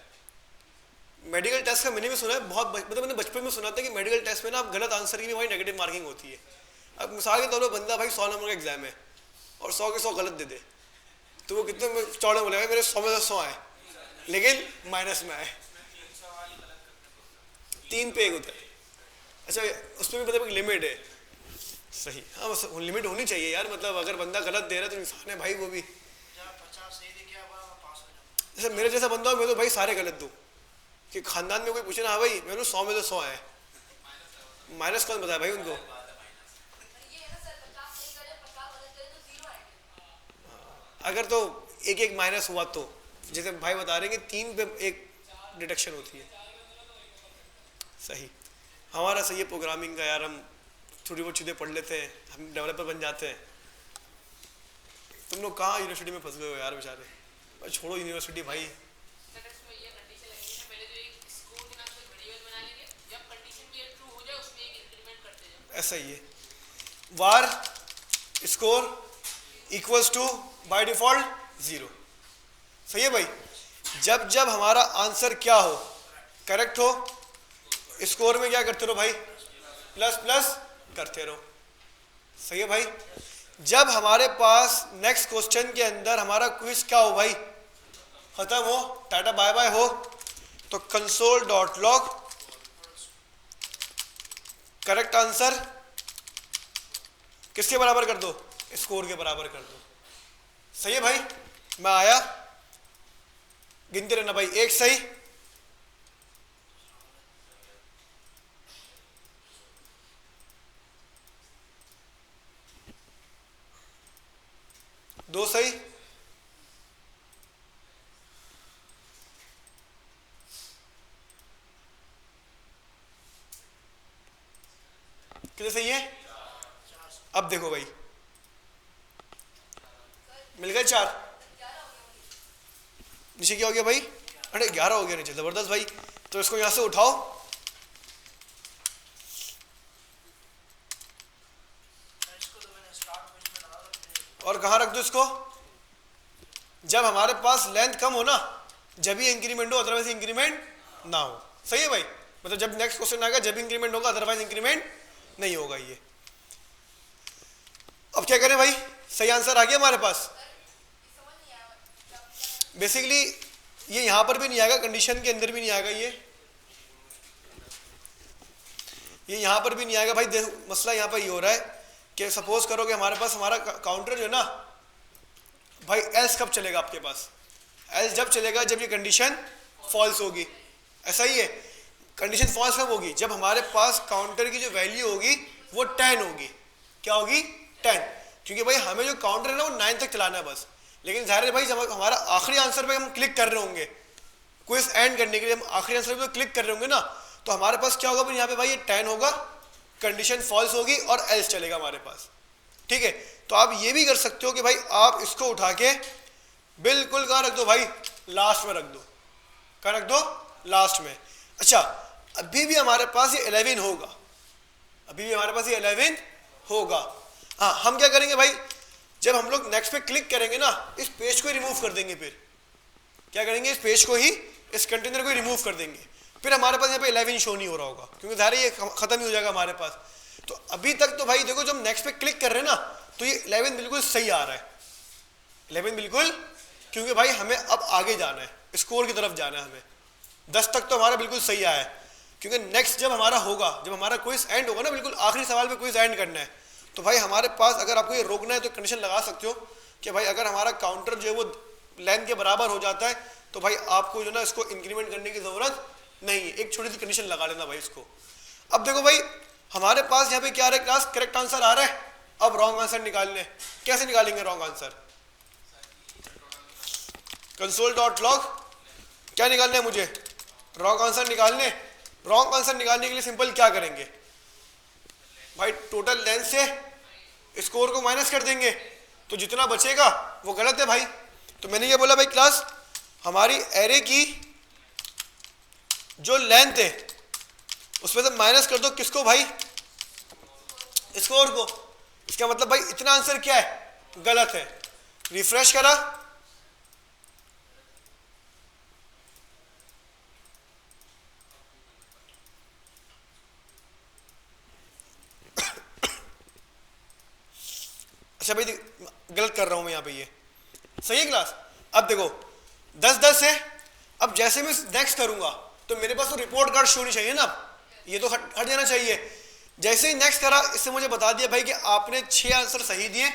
मेडिकल टेस्ट का मैंने भी सुना है बहुत, मतलब मैंने बचपन में सुना था कि मेडिकल टेस्ट में ना आप गलत आंसर की भी भाई नेगेटिव मार्किंग होती है। अब मिसाल के तौर पर बंदा भाई 100 नंबर का एग्जाम है और 100 के 100 गलत दे दे, तो वो कितने चौड़े बोलेगा, मेरे 100 में से 100 आए लेकिन माइनस में आए, 3 पे 1 होता है। अच्छा उसमें भी मतलब एक लिमिट है, सही, हाँ बस लिमिट होनी चाहिए यार, मतलब अगर बंदा गलत दे रहा है तो इंसान है भाई वो भी। जैसे मेरे जैसा बंदा हो मैं तो भाई सारे गलत दूँ, कि खानदान में कोई पूछे ना हाँ भाई मैं 100 में तो 100 है, माइनस कौन बताया भाई उनको। ये है ना सर, 50 सही करे 50 गलत करे तो 0 आएंगे। अगर तो एक एक माइनस हुआ तो, जैसे भाई बता रहे हैं कि 3 पे एक डिडक्शन होती है। सही, हमारा सही है प्रोग्रामिंग का यार, हम थोड़ी बहुत चीज़ें पढ़ लेते हैं, हम डेवलपर बन जाते हैं। तुम लोग कहाँ यूनिवर्सिटी में फंस गए हो यार बेचारे, भाई छोड़ो यूनिवर्सिटी भाई। ऐसा ही है, var score equals to by default 0। सही है भाई, जब जब हमारा आंसर क्या हो, करेक्ट हो, स्कोर में क्या करते रहो भाई, प्लस प्लस करते रहो। सही है भाई, जब हमारे पास नेक्स्ट क्वेश्चन के अंदर हमारा क्विज क्या हो भाई, खत्म हो, टाटा बाय बाय हो, तो console dot log correct answer किसके बराबर कर दो, स्कोर के बराबर कर दो। सही है भाई, मैं आया, गिनते रहना भाई, एक सही, दो सही, कितने सही है। अब देखो भाई, मिल गए 4, नीचे क्या हो गया भाई, अरे 11 हो गया नीचे, जबरदस्त भाई। तो इसको यहां से उठाओ, और कहां रख दो इसको, जब हमारे पास लेंथ कम हो ना, जब ही इंक्रीमेंट हो, अदरवाइज इंक्रीमेंट ना हो। सही है भाई, मतलब जब नेक्स्ट क्वेश्चन आएगा जब इंक्रीमेंट होगा, अदरवाइज इंक्रीमेंट नहीं होगा ये। अब क्या करें भाई, सही आंसर आ गया हमारे पास। बेसिकली ये यहां पर भी नहीं आएगा, कंडीशन के अंदर भी नहीं आएगा, ये यहां पर भी नहीं आएगा भाई। मसला यहां पर ये हो रहा है कि सपोज करो कि हमारे पास हमारा काउंटर जो है ना भाई, एल्स कब चलेगा आपके पास, एल्स जब चलेगा जब ये कंडीशन फॉल्स होगी। ऐसा ही है, कंडीशन फॉल्स कब होगी, जब हमारे पास काउंटर की जो वैल्यू होगी वो 10 होगी। क्या होगी, 10, क्योंकि भाई हमें जो काउंटर है ना वो 9 तक चलाना है बस। लेकिन जाहिर है भाई जब हमारा आखिरी आंसर पे हम क्लिक कर रहे होंगे, क्विज एंड करने के लिए हम आखिरी आंसर पे क्लिक कर रहे होंगे ना, तो हमारे पास क्या होगा यहाँ पे भाई, ये 10 होगा, कंडीशन फॉल्स होगी और एल्स चलेगा हमारे पास। ठीक है, तो आप ये भी कर सकते हो कि भाई आप इसको उठा के बिल्कुल कहाँ रख दो भाई, लास्ट में रख दो। कहाँ रख दो, लास्ट में। अच्छा, अभी भी हमारे पास ये 11 होगा, अभी भी हमारे पास ये 11 होगा। हाँ, हम क्या करेंगे भाई, जब हम लोग नेक्स्ट पे क्लिक करेंगे ना, इस पेज को ही रिमूव कर देंगे। फिर क्या करेंगे, इस पेज को ही, इस कंटेनर को ही रिमूव कर देंगे। फिर हमारे पास यहाँ पे 11 शो नहीं हो रहा होगा, क्योंकि ज़ाहिर है ये खत्म ही हो जाएगा हमारे पास। तो अभी तक तो भाई देखो, जब नेक्स्ट पे क्लिक कर रहे हैं ना, तो ये 11 बिल्कुल सही आ रहा है, 11 बिल्कुल, क्योंकि भाई हमें अब आगे जाना है, स्कोर की तरफ जाना है हमें। 10 तक तो हमारा बिल्कुल सही आया है, क्योंकि नेक्स्ट जब हमारा होगा, जब हमारा क्विज एंड होगा ना, बिल्कुल आखिरी सवाल पे क्विज एंड करना है, तो भाई हमारे पास अगर आपको ये रोकना है तो कंडीशन लगा सकते हो कि भाई अगर हमारा काउंटर जो है वो लेंथ के बराबर हो जाता है, तो भाई आपको जो ना इसको इंक्रीमेंट करने की ज़रूरत नहीं है। एक छोटी सी कंडीशन लगा लेना भाई इसको। अब देखो भाई, हमारे पास यहाँ पे क्या आ रहा है, क्लास करेक्ट आंसर आ रहा है। अब रॉन्ग आंसर निकालने, कैसे निकालेंगे wrong answer, console dot log क्या निकालना है मुझे, रॉन्ग आंसर निकालने। रॉन्ग आंसर निकालने के लिए सिंपल क्या करेंगे भाई, टोटल लेंथ से स्कोर को माइनस कर देंगे, तो जितना बचेगा वो गलत है भाई। तो मैंने ये बोला भाई, क्लास हमारी एरे की जो लेंथ है उसमें से माइनस कर दो किसको भाई, स्कोर को। इसका मतलब भाई इतना आंसर क्या है, गलत है। रिफ्रेश करा, अच्छा भाई गलत कर रहा हूं मैं यहाँ पे, ये सही है क्लास। अब देखो 10-10 है, अब जैसे मैं नेक्स्ट करूंगा तो मेरे पास तो रिपोर्ट कार्ड शो नहीं चाहिए ना, ये तो हट जाना चाहिए। जैसे ही नेक्स्ट करा, इससे मुझे बता दिया भाई कि आपने 6 आंसर सही दिए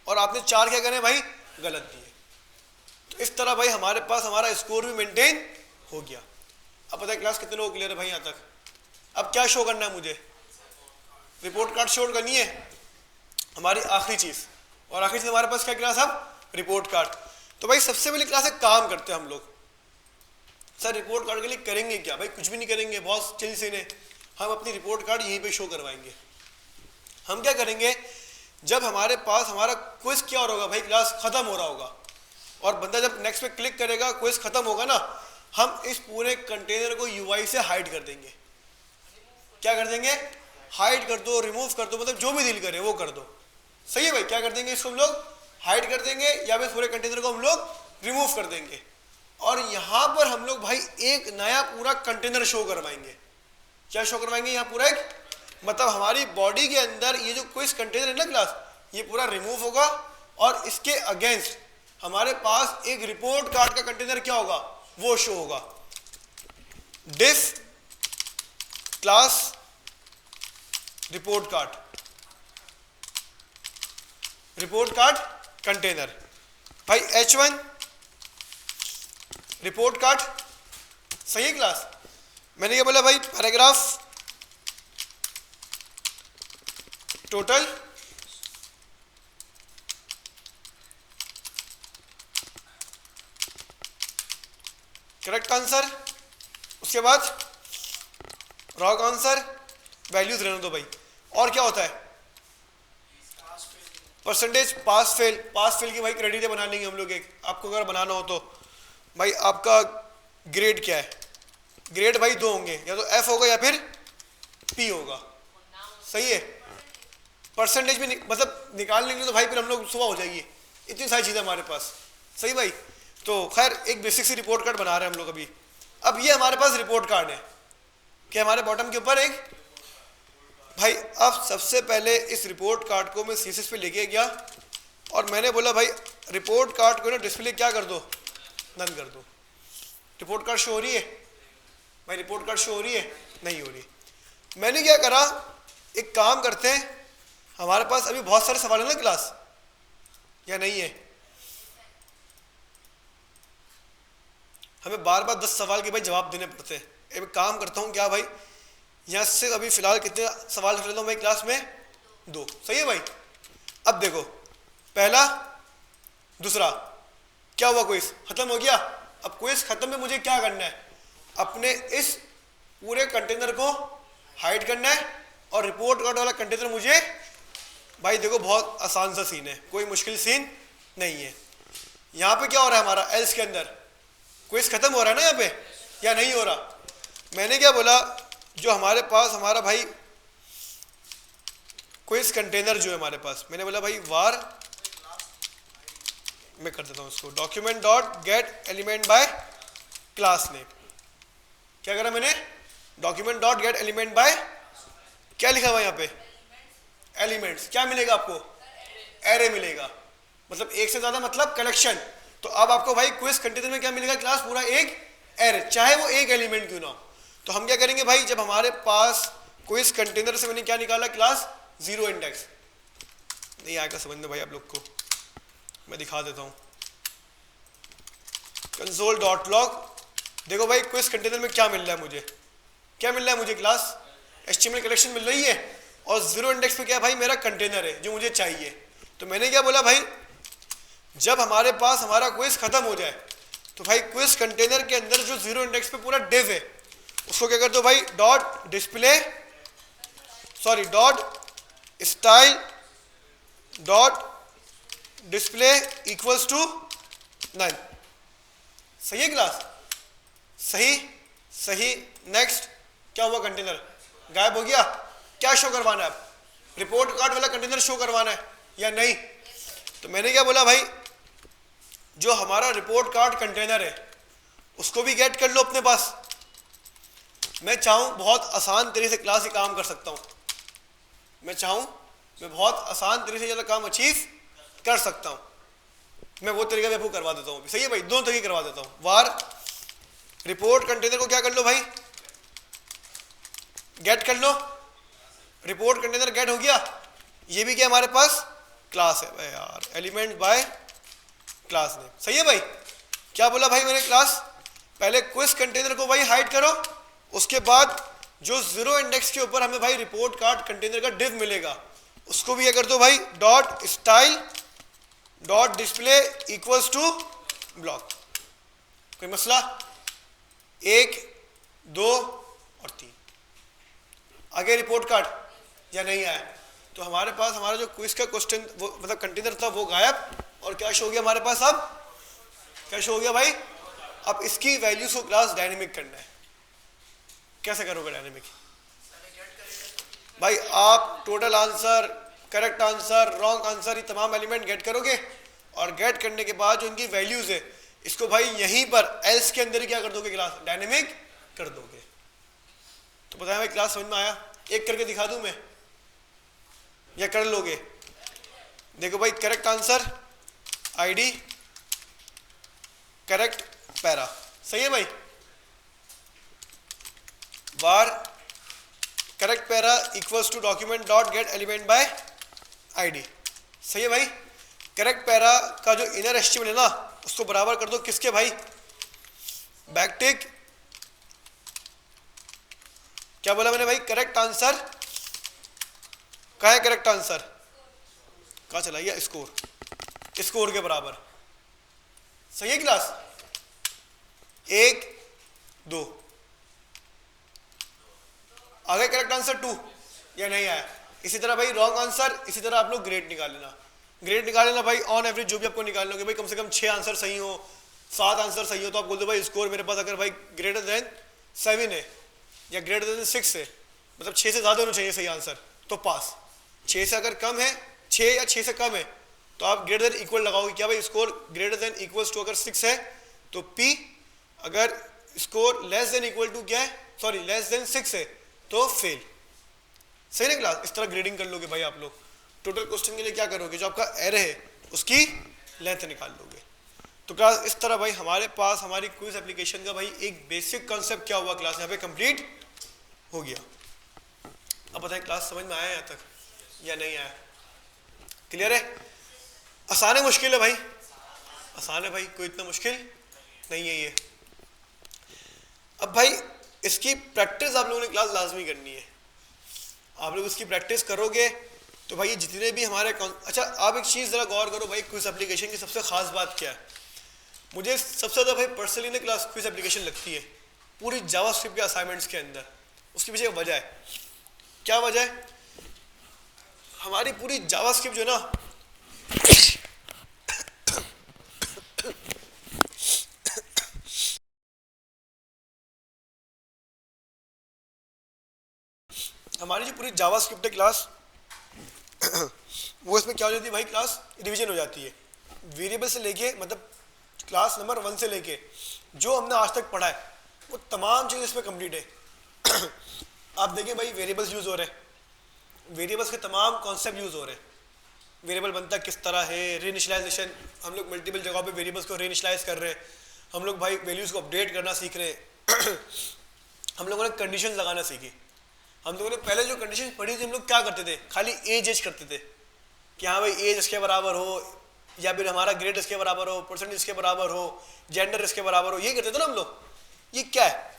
और आपने 4 क्या करें भाई, गलत दिए। तो इस तरह भाई हमारे पास हमारा स्कोर भी मेंटेन हो गया। अब पता है क्लास कितने लोग क्लियर है भाई यहाँ तक। अब क्या शो करना है मुझे, रिपोर्ट कार्ड शो करनी है, हमारी आखिरी चीज़। और आखिरी चीज़ हमारे पास क्या क्लास, अब रिपोर्ट कार्ड। तो भाई सबसे पहले क्लास एक काम करते हैं हम लोग, सर रिपोर्ट कार्ड के लिए करेंगे क्या भाई, कुछ भी नहीं करेंगे, बहुत चिल सीन है, हम अपनी रिपोर्ट कार्ड यहीं पे शो करवाएंगे। हम क्या करेंगे, जब हमारे पास हमारा क्विज क्या हो रहा होगा भाई, क्लास खत्म हो रहा होगा और बंदा जब नेक्स्ट पे क्लिक करेगा, क्विज खत्म होगा ना, हम इस पूरे कंटेनर को यूआई से हाइड कर देंगे। क्या कर देंगे, हाइड कर दो, रिमूव कर दो, मतलब जो भी दिल करे वो कर दो। सही है भाई, क्या कर देंगे, इसको हम लोग हाइड कर देंगे या फिर पूरे कंटेनर को हम लोग रिमूव कर देंगे। और यहाँ पर हम लोग भाई एक नया पूरा कंटेनर शो करवाएंगे। क्या शो करवाएंगे, यहाँ पूरा एक, मतलब हमारी बॉडी के अंदर ये जो क्विज कंटेनर है ना क्लास, ये पूरा रिमूव होगा और इसके अगेंस्ट हमारे पास एक रिपोर्ट कार्ड का कंटेनर क्या होगा, वो शो होगा। Div class report card, report card container भाई H1 रिपोर्ट कार्ड। सही है क्लास, मैंने क्या बोला भाई, पैराग्राफ टोटल करेक्ट आंसर, उसके बाद रॉन्ग आंसर, वैल्यूज रहने दो भाई। और क्या होता है, percentage pass fail. Pass fail की भाई क्रेडिट बना लेंगे हम लोग एक, आपको अगर बनाना हो तो भाई आपका ग्रेड क्या है, ग्रेड भाई 2 होंगे, या तो F होगा या फिर P होगा। सही है, परसेंटेज भी मतलब निकाल लेंगे तो भाई फिर हम लोग सुबह हो जाएगी, इतनी सारी चीज़ें हमारे पास। सही भाई, तो खैर एक बेसिक सी रिपोर्ट कार्ड बना रहे हैं हम लोग अभी। अब ये हमारे पास रिपोर्ट कार्ड है कि हमारे बॉटम के ऊपर एक भाई, अब सबसे पहले इस रिपोर्ट कार्ड को मैं सीसीस पे लेके गया और मैंने बोला भाई रिपोर्ट कार्ड को ना डिस्प्ले क्या कर दो, नन कर दो। रिपोर्ट कार्ड शो हो रही है भाई, रिपोर्ट कार्ड शो हो रही है, नहीं हो रही। मैंने क्या करा, एक काम करते हैं, हमारे पास अभी बहुत सारे सवाल है ना क्लास, या नहीं है, हमें बार बार 10 सवाल के भाई जवाब देने पड़ते हैं। एक काम करता हूँ क्या भाई, यहाँ से अभी फिलहाल कितने सवाल रख लेता हूँ भाई क्लास में, 2। सही है भाई। अब देखो पहला दूसरा क्या हुआ, क्विज खत्म हो गया। अब क्विज खत्म में मुझे क्या करना है, अपने इस पूरे कंटेनर को हाइड करना है और रिपोर्ट कार्ड वाला कंटेनर मुझे भाई देखो बहुत आसान सा सीन है, कोई मुश्किल सीन नहीं है। यहाँ पे क्या हो रहा है हमारा एल्स के अंदर, क्विज खत्म हो रहा है ना यहाँ पे, या नहीं हो रहा। मैंने क्या बोला, जो हमारे पास हमारा भाई क्विज कंटेनर जो है हमारे पास, मैंने बोला भाई वार, मैं कर देता हूँ इसको, document dot get element bye class name. क्या करा मैंने, document dot get element bye, क्या लिखा हुआ यहाँ पे, एलिमेंट्स। क्या मिलेगा आपको, एरे मिलेगा, मतलब एक से ज्यादा मतलब कलेक्शन। तो अब आपको भाई क्विज कंटेनर में क्या मिलेगा, क्लास पूरा एक एरे, चाहे वो एक एलिमेंट क्यों ना हो। तो हम क्या करेंगे भाई, जब हमारे पास क्विज कंटेनर से मैंने क्या निकाला, क्लास 0 इंडेक्स। नहीं आएगा समझ में भाई आप लोग को, मैं दिखा देता हूँ। कंसोल डॉट लॉग, देखो भाई क्विज कंटेनर में क्या मिल रहा है मुझे, क्या मिल रहा है मुझे, क्लास HTML कलेक्शन मिल रही है और 0 इंडेक्स पे क्या भाई मेरा कंटेनर है जो मुझे चाहिए। तो मैंने क्या बोला भाई, जब हमारे पास हमारा क्विज खत्म हो जाए तो भाई क्विज कंटेनर के अंदर जो 0 इंडेक्स पे पूरा डिव है उसको क्या कर दो भाई, dot display, sorry dot style dot display equals to none. सही है क्लास, सही सही। नेक्स्ट क्या हुआ, कंटेनर गायब हो गया। क्या शो करवाना है, अब रिपोर्ट कार्ड वाला कंटेनर शो करवाना है या नहीं। तो मैंने क्या बोला भाई, जो हमारा रिपोर्ट कार्ड कंटेनर है उसको भी गेट कर लो अपने पास। मैं चाहूँ बहुत आसान तरीके से क्लास ही काम कर सकता हूँ, मैं चाहूँ मैं बहुत आसान तरीके से ज़्यादा काम अचीव कर सकता हूँ, मैं वो तरीका भी आपको करवा देता हूँ। सही है भाई, दोनों तरीके करवा देता हूँ। वार रिपोर्ट कंटेनर को क्या कर लो भाई, गेट कर लो, रिपोर्ट कंटेनर गेट हो गया, ये भी क्या हमारे पास क्लास है भाई यार, एलिमेंट बाय क्लास नेम। सही है भाई, क्या बोला भाई मैंने क्लास, पहले क्विज कंटेनर को भाई हाइड करो, उसके बाद जो जीरो इंडेक्स के ऊपर हमें भाई रिपोर्ट कार्ड कंटेनर का डिव मिलेगा उसको भी क्या कर दो भाई dot style dot display equals to block. कोई मसला, 1 2 और 3 आगे रिपोर्ट कार्ड या नहीं आया, तो हमारे पास हमारा जो क्विज का क्वेश्चन वो मतलब कंटेनर था वो गायब, और क्या शो हो गया हमारे पास, अब क्या शो हो गया भाई, अब इसकी वैल्यूज को क्लास डायनेमिक करना है। कैसे करोगे डायनेमिक भाई, आप total answer, correct answer, wrong answer, ये तमाम एलिमेंट गेट करोगे, और गेट करने के बाद जो इनकी वैल्यूज है इसको भाई यहीं पर एल्स के अंदर ही क्या कर दोगे, क्लास डायनेमिक कर दोगे। तो बताया भाई क्लास समझ में आया, एक करके दिखा दूं मैं या कर लोगे? देखो भाई, correct answer ID correct para, सही है भाई, var correct para equals to document dot get element by ID, सही है भाई। करेक्ट पैरा का जो इनर एचटीएमएल है ना उसको बराबर कर दो किसके भाई, बैकटिक, क्या बोला मैंने भाई, करेक्ट आंसर कहाँ है, करेक्ट आंसर कहाँ चला गया, स्कोर, स्कोर के बराबर, सही है क्लास, 1 2 आगे करेक्ट आंसर 2 या नहीं आया। इसी तरह भाई रॉन्ग आंसर, इसी तरह आप लोग ग्रेड निकाल लेना, ग्रेड निकाल लेना भाई, ऑन एवरेज जो भी आपको निकालना होगा भाई कम से कम 6 आंसर सही हो, 7 आंसर सही हो, तो आप बोल दो भाई स्कोर मेरे पास अगर भाई ग्रेटर देन 7 है या ग्रेटर देन 6 है, मतलब 6 से ज़्यादा होना चाहिए सही आंसर, तो पास, 6 से अगर कम है, 6 या 6 से कम है तो आप ग्रेटर देन इक्वल लगाओगे, क्या भाई score greater than equals to अगर 6 है तो P, अगर score less than equal to क्या है, सॉरी लेस देन 6 है तो फेल, सही ना क्लास। इस तरह ग्रेडिंग कर लोगे भाई आप लोग। टोटल क्वेश्चन के लिए क्या करोगे, जो आपका एरे है उसकी लेंथ निकाल लोगे। तो क्लास इस तरह भाई हमारे पास हमारी क्विज एप्लीकेशन का भाई एक बेसिक कॉन्सेप्ट क्या हुआ क्लास यहाँ पे कंप्लीट हो गया। अब बताएं क्लास समझ में आया यहाँ तक या नहीं आया, क्लियर है? आसान है मुश्किल है भाई? आसान है भाई, कोई इतना मुश्किल नहीं है ये। अब भाई इसकी प्रैक्टिस आप लोगों ने क्लास लाजमी करनी है, आप लोग इसकी प्रैक्टिस करोगे तो भाई जितने भी हमारे अच्छा आप एक चीज़ ज़रा गौर करो भाई, क्विज एप्लीकेशन की सबसे ख़ास बात क्या है, मुझे सबसे ज़्यादा भाई पर्सनली ना क्लास क्विज एप्लीकेशन लगती है पूरी जावास्क्रिप्ट के असाइनमेंट्स के अंदर। उसके पीछे वजह है, क्या वजह है, हमारी पूरी जावास्क्रिप्ट जो ना हमारी जो पूरी जावास्क्रिप्ट है क्लास वो इसमें क्या हो जाती है भाई, क्लास रिवीजन हो जाती है, वेरिएबल से लेके मतलब क्लास नंबर 1 से लेके जो हमने आज तक पढ़ा है वो तमाम चीज़ इसमें कंप्लीट है। आप देखिए भाई वेरिएबल्स यूज़ हो रहे हैं, वेरिएबल्स के तमाम कॉन्सेप्ट यूज़ हो रहे हैं, वेरिएबल बनता किस तरह है, रीइनिशियलाइजेशन, हम लोग मल्टीपल जगहों पे वेरिएबल्स को रीइनिशियलाइज कर रहे हैं, हम लोग भाई वैल्यूज़ को अपडेट करना सीख रहे हैं। हम लोगों ने कंडीशन लगाना सीखी, हम लोगों ने पहले जो कंडीशन पढ़ी थी हम लोग क्या करते थे, खाली एज करते थे कि हाँ भाई एज इसके बराबर हो या फिर हमारा ग्रेड इसके बराबर हो, परसेंटेज इसके बराबर हो, जेंडर इसके बराबर हो, ये करते थे ना हम लोग। ये क्या है,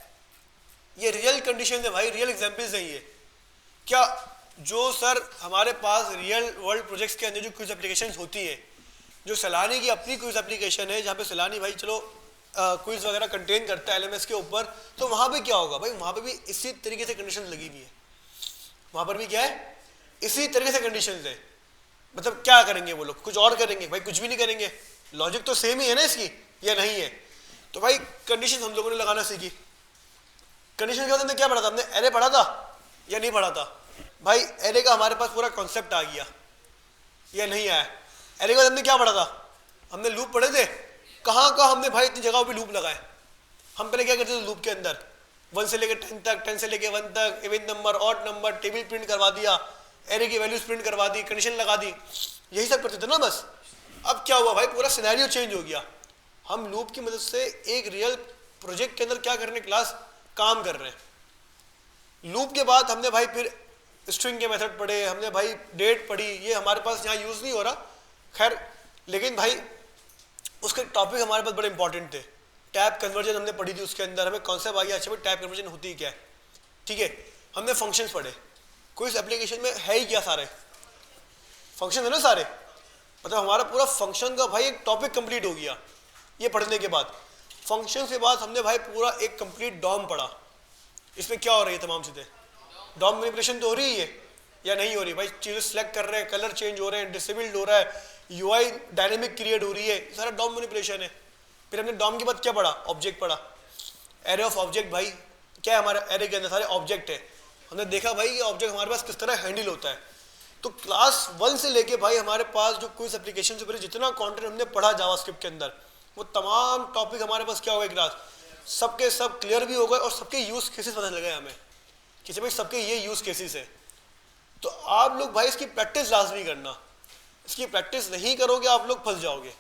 ये रियल कंडीशन है भाई, रियल एग्जाम्पल्स है ये। क्या जो सर हमारे पास रियल वर्ल्ड प्रोजेक्ट्स के अंदर जो क्विज एप्लीकेशन होती है, जो सैलानी की अपनी क्विज एप्लीकेशन है जहाँ पे सैलानी भाई चलो क्विज वगैरह कंटेन करता है LMS के ऊपर, तो वहाँ पे क्या होगा भाई, वहाँ पे भी इसी तरीके से कंडीशन लगी हुई है, वहाँ पर भी क्या है इसी तरीके से कंडीशन है। मतलब क्या करेंगे वो लोग, कुछ और करेंगे भाई, कुछ भी नहीं करेंगे, लॉजिक तो सेम ही है ना इसकी, या नहीं है? तो भाई कंडीशन हम लोगों ने लगाना सीखी। कंडीशन के बाद हमने क्या पढ़ा था, हमने एरे पढ़ा था या नहीं पढ़ा था भाई? एरे का हमारे पास पूरा कॉन्सेप्ट आ गया या नहीं आया? एरे के बाद हमने क्या पढ़ा था, हमने लूप पढ़े थे, कहाँ कहाँ हमने भाई इतनी जगहों पे लूप लगाए। हम पहले क्या करते थे लूप के अंदर 1 से लेकर 10 तक, 10 से लेकर 1 तक, even number, odd number, table print करवा दिया, एरे की वैल्यूज प्रिंट करवा दी, कंडीशन लगा दी, यही सब करते थे ना बस। अब क्या हुआ भाई, पूरा सिनेरियो चेंज हो गया, हम लूप की मदद से एक रियल प्रोजेक्ट के अंदर क्या करने क्लास काम कर रहे हैं। लूप के बाद हमने भाई फिर स्ट्रिंग के मेथड पढ़े हमने भाई, डेट पढ़ी, ये हमारे पास यहाँ यूज़ नहीं हो रहा खैर, लेकिन भाई उसके टॉपिक हमारे पास बड़े इंपॉर्टेंट थे। टैब कन्वर्जन हमने पढ़ी थी, उसके अंदर हमें कॉन्सेप्ट आ गया अच्छा भाई टैब कन्वर्जन होती ही क्या है, ठीक है। हमने फंक्शंस पढ़े, कोई इस एप्लीकेशन में है ही क्या, सारे फंक्शन है ना सारे, मतलब हमारा पूरा फंक्शन का भाई एक टॉपिक कंप्लीट हो गया ये पढ़ने के बाद। फंक्शन के बाद हमने भाई पूरा एक कंप्लीट डॉम पढ़ा। इसमें क्या हो रही है तमाम चीज़ें, डॉम मैनिपुलेशन तो हो रही है या नहीं हो रही भाई, चीज़ें सेलेक्ट कर रहे हैं, कलर चेंज हो रहे हैं, डिसेबल्ड हो रहा है, यूआई डायनेमिक क्रिएट हो रही है, सारा डॉम मैनिपुलेशन है। फिर हमने डॉम के बाद क्या पढ़ा, ऑब्जेक्ट पढ़ा, एरे ऑफ ऑब्जेक्ट। भाई क्या है हमारे एरे के अंदर, सारे ऑब्जेक्ट है। हमने देखा भाई ये ऑब्जेक्ट हमारे पास किस तरह हैंडल होता है। तो क्लास 1 से लेके भाई हमारे पास जो क्विज एप्लीकेशन से पहले जितना कंटेंट हमने पढ़ा जावास्क्रिप्ट के अंदर, वो तमाम टॉपिक हमारे पास क्या हो गए क्लास, सबके सब क्लियर भी हो गए और सबके यूज़ केसेस पता लगे हमें कि भाई सबके ये यूज़ केसेस है। तो आप लोग भाई इसकी प्रैक्टिस लाजमी करना, इसकी प्रैक्टिस नहीं करोगे आप लोग फंस जाओगे।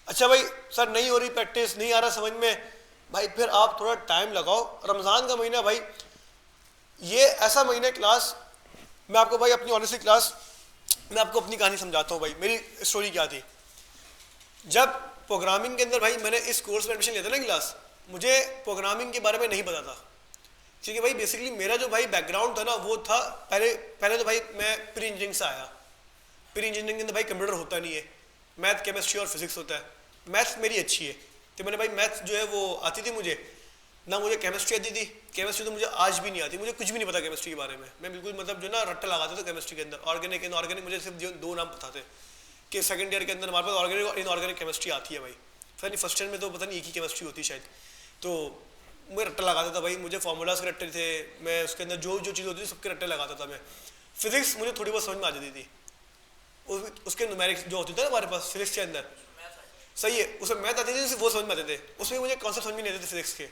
अच्छा भाई सर नहीं हो रही प्रैक्टिस, नहीं आ रहा समझ में, भाई फिर आप थोड़ा टाइम लगाओ। रमज़ान का महीना भाई ये ऐसा महीना क्लास, मैं आपको भाई अपनी ऑनेस्टली क्लास, मैं आपको अपनी कहानी समझाता हूँ भाई। मेरी स्टोरी क्या थी, जब प्रोग्रामिंग के अंदर भाई मैंने इस कोर्स में एडमिशन लिया था ना क्लास, मुझे प्रोग्रामिंग के बारे में नहीं पता था क्योंकि भाई बेसिकली मेरा जो भाई बैकग्राउंड था ना वो था, पहले तो भाई मैं प्री इंजीनियरिंग से आया। प्री इंजीनियरिंग के अंदर भाई कंप्यूटर होता नहीं है, मैथ केमिस्ट्री और फिजिक्स होता है। मैथ्स मेरी अच्छी है तो मैंने भाई मैथ्स जो है वो आती थी मुझे, ना मुझे केमिस्ट्री आती थी। केमिस्ट्री तो मुझे आज भी नहीं आती, मुझे कुछ भी नहीं पता केमिस्ट्री के बारे में। मैं बिल्कुल मतलब जो ना रट्टा लगाता था केमिस्ट्री के अंदर, ऑर्गेनिक इनऑर्गेनिक, मुझे सिर्फ दो नाम पता थे कि सेकंड ईयर के अंदर हमारे पास ऑर्गेनिक और इनऑर्गेनिक केमिस्ट्री आती है भाई। पता नहीं फर्स्ट ईयर में तो पता नहीं एक ही केमिस्ट्री होती शायद। तो मैं रट्टा लगाता था भाई, मुझे फार्मूलाज के रट्टे थे, मैं उसके अंदर जो जो चीज़ होती थी सबके रट्टे लगाता था मैं। फिजिक्स मुझे थोड़ी बहुत समझ में आ जाती थी, उसके न्यूमेरिक्स जो होती थी ना हमारे पास फिजिक्स के अंदर, सही है, उसमें मैथ आती थी, वो समझ में आते थे। उसमें मुझे कॉन्सेप्ट समझ में नहीं आते थे फिजिक्स के